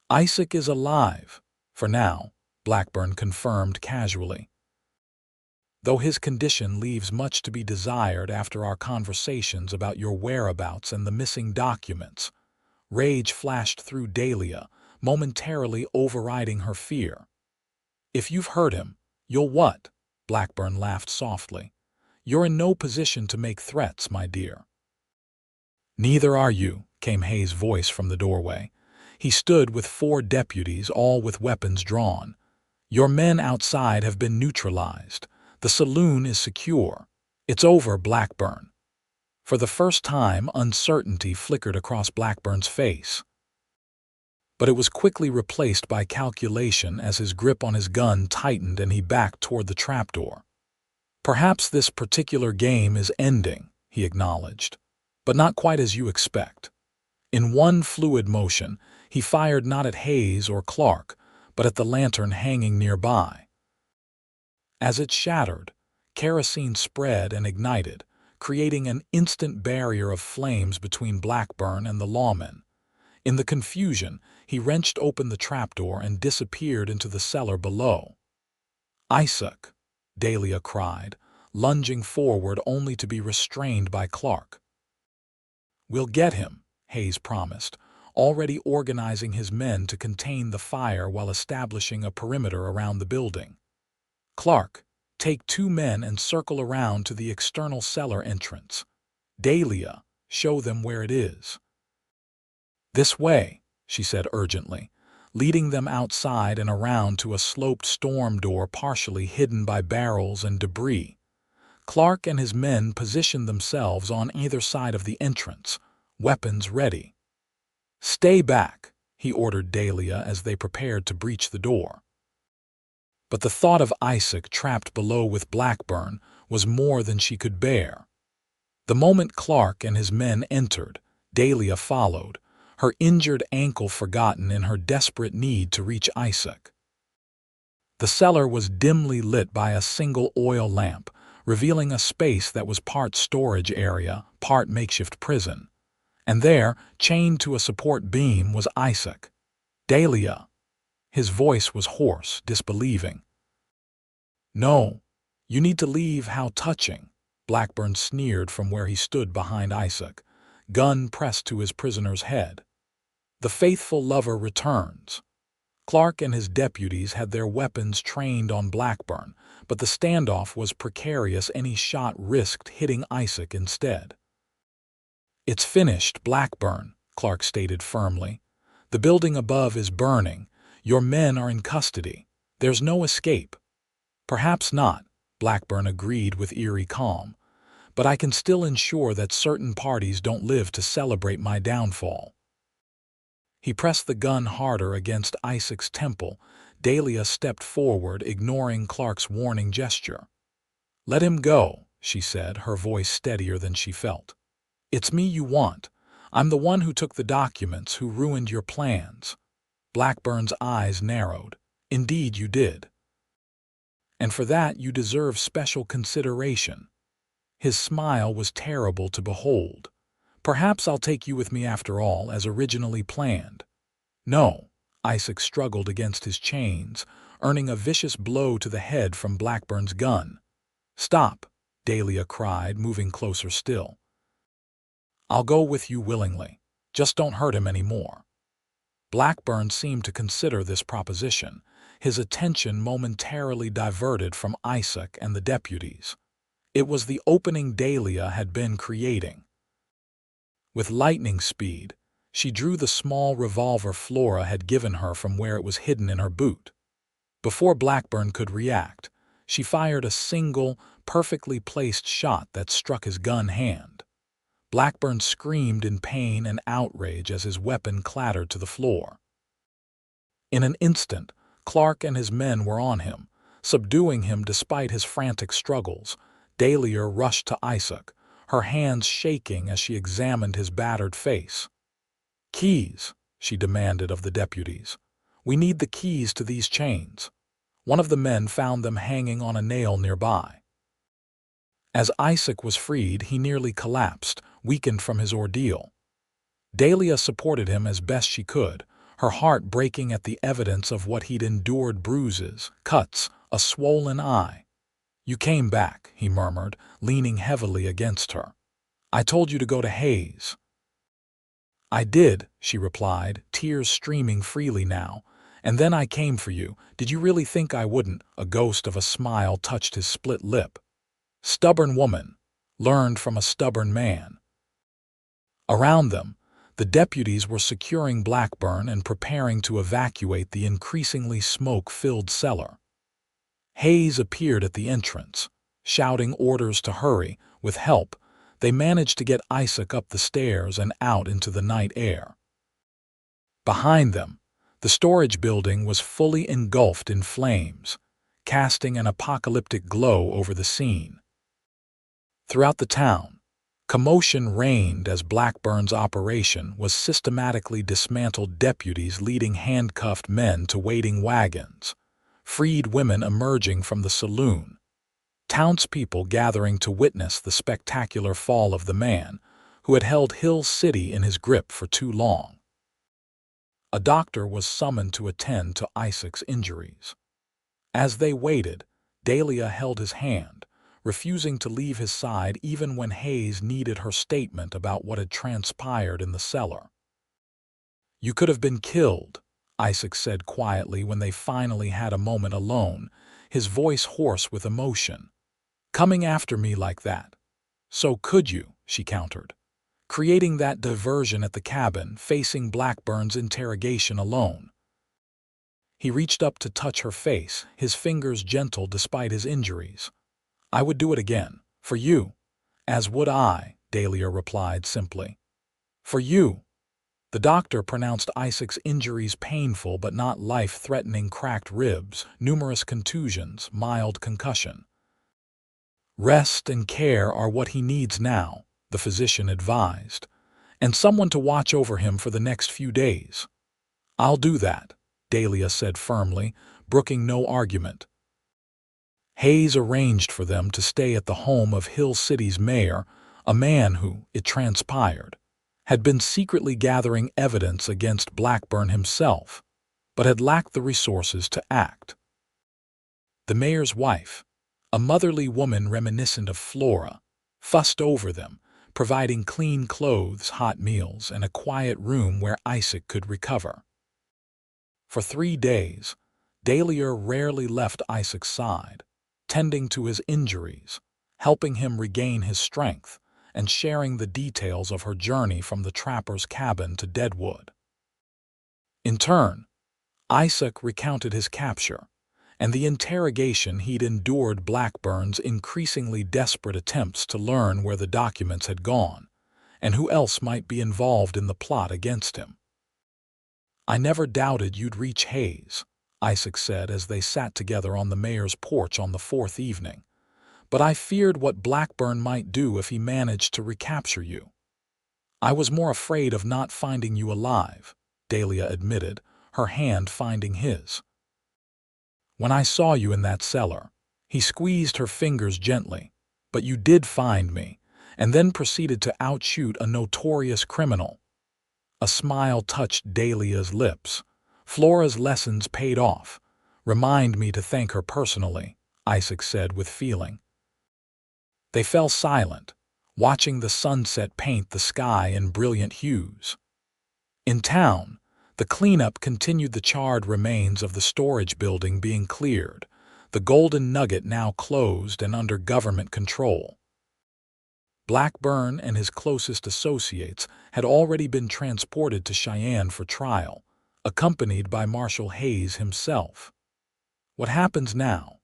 Isaac is alive. For now, Blackburn confirmed casually. Though his condition leaves much to be desired after our conversations about your whereabouts and the missing documents. Rage flashed through Dahlia, momentarily overriding her fear. If you've heard him, you'll what? Blackburn laughed softly. You're in no position to make threats, my dear. Neither are you, came Hayes' voice from the doorway. He stood with 4 deputies, all with weapons drawn. Your men outside have been neutralized. The saloon is secure. It's over, Blackburn. For the first time, uncertainty flickered across Blackburn's face. But it was quickly replaced by calculation as his grip on his gun tightened and he backed toward the trapdoor. Perhaps this particular game is ending, he acknowledged, but not quite as you expect. In one fluid motion, he fired not at Hayes or Clark, but at the lantern hanging nearby. As it shattered, kerosene spread and ignited, creating an instant barrier of flames between Blackburn and the lawmen. In the confusion, he wrenched open the trapdoor and disappeared into the cellar below. Isaac, Dahlia cried, lunging forward only to be restrained by Clark. We'll get him, Hayes promised, already organizing his men to contain the fire while establishing a perimeter around the building. Clark, take 2 men and circle around to the external cellar entrance. Dahlia, show them where it is. This way, she said urgently, leading them outside and around to a sloped storm door partially hidden by barrels and debris. Clark and his men positioned themselves on either side of the entrance, weapons ready. Stay back, he ordered Dahlia as they prepared to breach the door. But the thought of Isaac trapped below with Blackburn was more than she could bear. The moment Clark and his men entered, Dahlia followed, her injured ankle forgotten in her desperate need to reach Isaac. The cellar was dimly lit by a single oil lamp, revealing a space that was part storage area, part makeshift prison. And there, chained to a support beam, was Isaac. Dahlia. His voice was hoarse, disbelieving. No, you need to leave. How touching, Blackburn sneered from where he stood behind Isaac, gun pressed to his prisoner's head. The faithful lover returns. Clark and his deputies had their weapons trained on Blackburn, but the standoff was precarious. Any shot risked hitting Isaac instead. It's finished, Blackburn, Clark stated firmly. The building above is burning. Your men are in custody. There's no escape. Perhaps not, Blackburn agreed with eerie calm, but I can still ensure that certain parties don't live to celebrate my downfall. He pressed the gun harder against Isaac's temple. Dahlia stepped forward, ignoring Clark's warning gesture. Let him go, she said, her voice steadier than she felt. It's me you want. I'm the one who took the documents, who ruined your plans. Blackburn's eyes narrowed. Indeed you did. And for that you deserve special consideration. His smile was terrible to behold. Perhaps I'll take you with me after all, as originally planned. No, Isaac struggled against his chains, earning a vicious blow to the head from Blackburn's gun. Stop, Dahlia cried, moving closer still. I'll go with you willingly. Just don't hurt him anymore. Blackburn seemed to consider this proposition, his attention momentarily diverted from Isaac and the deputies. It was the opening Dahlia had been creating. With lightning speed, she drew the small revolver Flora had given her from where it was hidden in her boot. Before Blackburn could react, she fired a single, perfectly placed shot that struck his gun hand. Blackburn screamed in pain and outrage as his weapon clattered to the floor. In an instant, Clark and his men were on him, subduing him despite his frantic struggles. Dahlia rushed to Isaac, her hands shaking as she examined his battered face. Keys, she demanded of the deputies. We need the keys to these chains. One of the men found them hanging on a nail nearby. As Isaac was freed, he nearly collapsed, weakened from his ordeal. Dahlia supported him as best she could, her heart breaking at the evidence of what he'd endured: bruises, cuts, a swollen eye. "You came back," he murmured, leaning heavily against her. "I told you to go to Hayes." "I did," she replied, tears streaming freely now. "And then I came for you. Did you really think I wouldn't?" A ghost of a smile touched his split lip. "Stubborn woman. Learned from a stubborn man." Around them, the deputies were securing Blackburn and preparing to evacuate the increasingly smoke-filled cellar. Hayes appeared at the entrance, shouting orders to hurry. With help, they managed to get Isaac up the stairs and out into the night air. Behind them, the storage building was fully engulfed in flames, casting an apocalyptic glow over the scene. Throughout the town, commotion reigned as Blackburn's operation was systematically dismantled, deputies leading handcuffed men to waiting wagons, freed women emerging from the saloon, townspeople gathering to witness the spectacular fall of the man who had held Hill City in his grip for too long. A doctor was summoned to attend to Isaac's injuries. As they waited, Dahlia held his hand, refusing to leave his side even when Hayes needed her statement about what had transpired in the cellar. "You could have been killed," Isaac said quietly when they finally had a moment alone, his voice hoarse with emotion. "Coming after me like that." "So could you," she countered, creating that diversion at the cabin, facing Blackburn's interrogation alone. He reached up to touch her face, his fingers gentle despite his injuries. "I would do it again. For you." "As would I," Dahlia replied simply. "For you." The doctor pronounced Isaac's injuries painful but not life-threatening: cracked ribs, numerous contusions, mild concussion. "Rest and care are what he needs now," the physician advised, "and someone to watch over him for the next few days." "I'll do that," Dahlia said firmly, brooking no argument. Hayes arranged for them to stay at the home of Hill City's mayor, a man who, it transpired, had been secretly gathering evidence against Blackburn himself, but had lacked the resources to act. The mayor's wife, a motherly woman reminiscent of Flora, fussed over them, providing clean clothes, hot meals, and a quiet room where Isaac could recover. For 3 days, Dahlia rarely left Isaac's side, tending to his injuries, helping him regain his strength, and sharing the details of her journey from the trapper's cabin to Deadwood. In turn, Isaac recounted his capture and the interrogation he'd endured, Blackburn's increasingly desperate attempts to learn where the documents had gone and who else might be involved in the plot against him. "I never doubted you'd reach Hayes," Isaac said as they sat together on the mayor's porch on the 4th evening. "But I feared what Blackburn might do if he managed to recapture you." "I was more afraid of not finding you alive," Dahlia admitted, her hand finding his. "When I saw you in that cellar," he squeezed her fingers gently, "but you did find me, and then proceeded to outshoot a notorious criminal." A smile touched Dahlia's lips. "Flora's lessons paid off. Remind me to thank her personally," Isaac said with feeling. They fell silent, watching the sunset paint the sky in brilliant hues. In town, the cleanup continued, the charred remains of the storage building being cleared, the Golden Nugget now closed and under government control. Blackburn and his closest associates had already been transported to Cheyenne for trial, accompanied by Marshal Hayes himself. "What happens now?"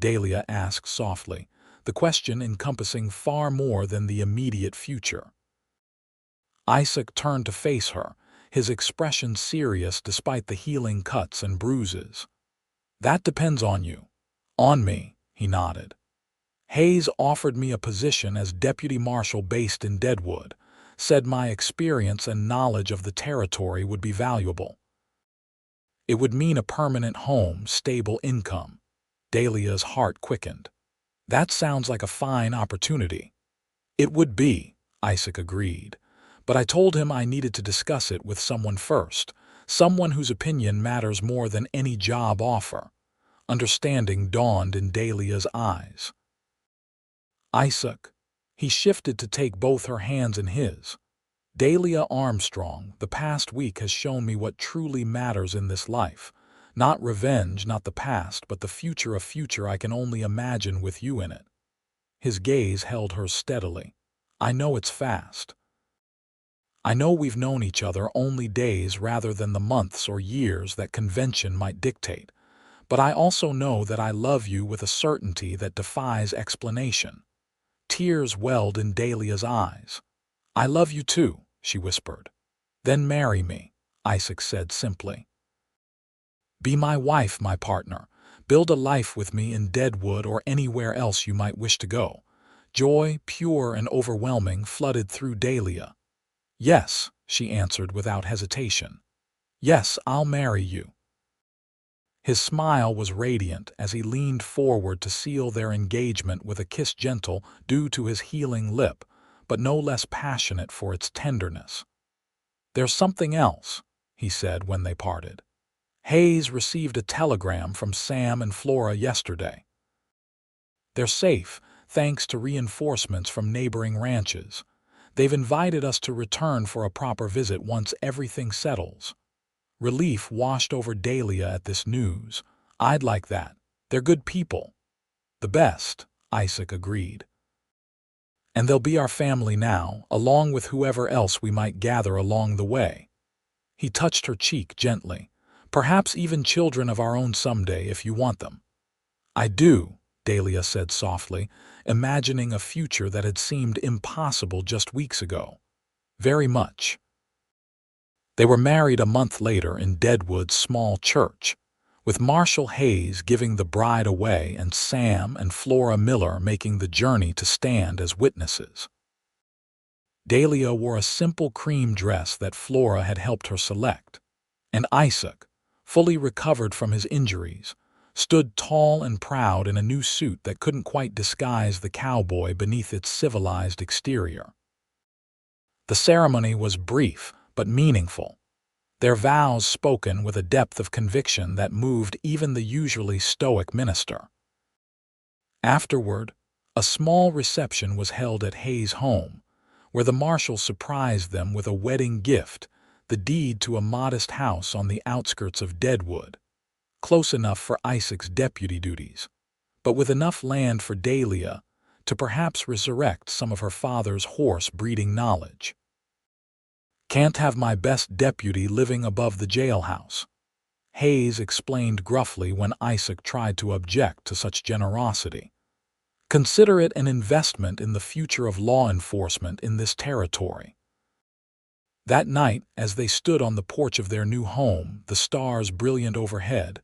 Dahlia asked softly, the question encompassing far more than the immediate future. Isaac turned to face her, his expression serious despite the healing cuts and bruises. "That depends on you." "On me," he nodded. "Hayes offered me a position as deputy marshal based in Deadwood, said my experience and knowledge of the territory would be valuable." It would mean a permanent home, stable income. Dahlia's heart quickened. That sounds like a fine opportunity. It would be, Isaac agreed. But I told him I needed to discuss it with someone first, someone whose opinion matters more than any job offer. Understanding dawned in Dahlia's eyes. Isaac. He shifted to take both her hands in his. Dahlia Armstrong, the past week has shown me what truly matters in this life. Not revenge, not the past, but the future, a future I can only imagine with you in it. His gaze held hers steadily. I know it's fast. I know we've known each other only days rather than the months or years that convention might dictate. But I also know that I love you with a certainty that defies explanation. Tears welled in Dahlia's eyes. I love you too, she whispered. Then marry me, Isaac said simply. Be my wife, my partner. Build a life with me in Deadwood or anywhere else you might wish to go. Joy, pure and overwhelming, flooded through Dahlia. Yes, she answered without hesitation. Yes, I'll marry you. His smile was radiant as he leaned forward to seal their engagement with a kiss gentle due to his healing lip, but no less passionate for its tenderness. There's something else, he said when they parted. Hayes received a telegram from Sam and Flora yesterday. They're safe, thanks to reinforcements from neighboring ranches. They've invited us to return for a proper visit once everything settles. Relief washed over Dahlia at this news. I'd like that. They're good people. The best, Isaac agreed. And they'll be our family now, along with whoever else we might gather along the way. He touched her cheek gently. Perhaps even children of our own someday if you want them. I do, Dahlia said softly, imagining a future that had seemed impossible just weeks ago. Very much. They were married a month later in Deadwood's small church, with Marshall Hayes giving the bride away and Sam and Flora Miller making the journey to stand as witnesses. Dahlia wore a simple cream dress that Flora had helped her select, and Isaac, fully recovered from his injuries, stood tall and proud in a new suit that couldn't quite disguise the cowboy beneath its civilized exterior. The ceremony was brief but meaningful, their vows spoken with a depth of conviction that moved even the usually stoic minister. Afterward, a small reception was held at Hayes' home, where the marshal surprised them with a wedding gift, the deed to a modest house on the outskirts of Deadwood, close enough for Isaac's deputy duties, but with enough land for Dahlia to perhaps resurrect some of her father's horse-breeding knowledge. Can't have my best deputy living above the jailhouse, Hayes explained gruffly when Isaac tried to object to such generosity. Consider it an investment in the future of law enforcement in this territory. That night, as they stood on the porch of their new home, the stars brilliant overhead,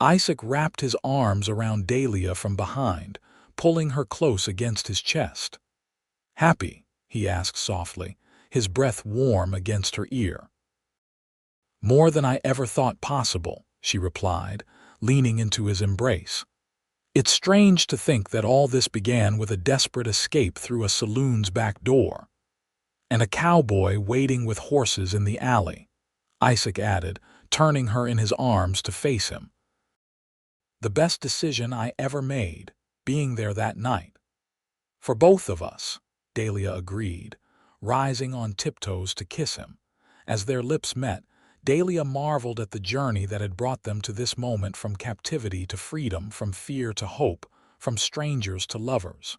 Isaac wrapped his arms around Dahlia from behind, pulling her close against his chest. Happy? He asked softly, his breath warm against her ear. More than I ever thought possible, she replied, leaning into his embrace. It's strange to think that all this began with a desperate escape through a saloon's back door. And a cowboy waiting with horses in the alley, Isaac added, turning her in his arms to face him. The best decision I ever made, being there that night. For both of us, Dahlia agreed, rising on tiptoes to kiss him. As their lips met, Dahlia marveled at the journey that had brought them to this moment, from captivity to freedom, from fear to hope, from strangers to lovers.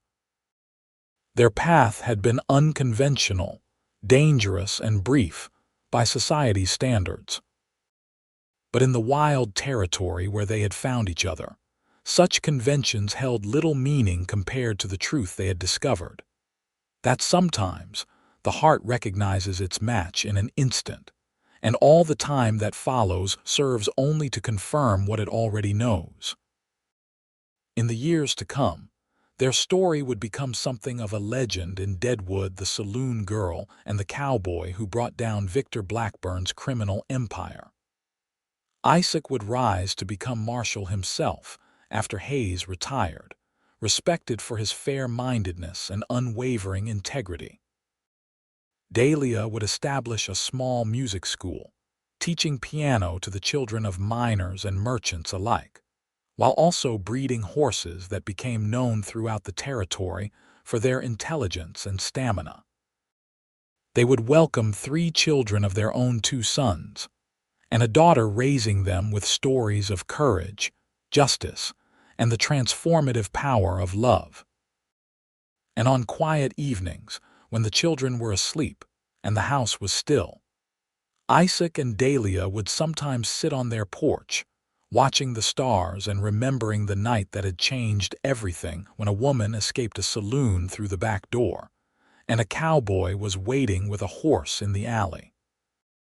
Their path had been unconventional, dangerous and brief by society's standards. But in the wild territory where they had found each other, such conventions held little meaning compared to the truth they had discovered. That sometimes the heart recognizes its match in an instant, and all the time that follows serves only to confirm what it already knows. In the years to come, their story would become something of a legend in Deadwood, the saloon girl and the cowboy who brought down Victor Blackburn's criminal empire. Isaac would rise to become marshal himself after Hayes retired, respected for his fair-mindedness and unwavering integrity. Dahlia would establish a small music school, teaching piano to the children of miners and merchants alike, while also breeding horses that became known throughout the territory for their intelligence and stamina. They would welcome 3 children of their own 2 sons, and a daughter raising them with stories of courage, justice, and the transformative power of love. And on quiet evenings, when the children were asleep and the house was still, Isaac and Dahlia would sometimes sit on their porch, watching the stars and remembering the night that had changed everything when a woman escaped a saloon through the back door, and a cowboy was waiting with a horse in the alley.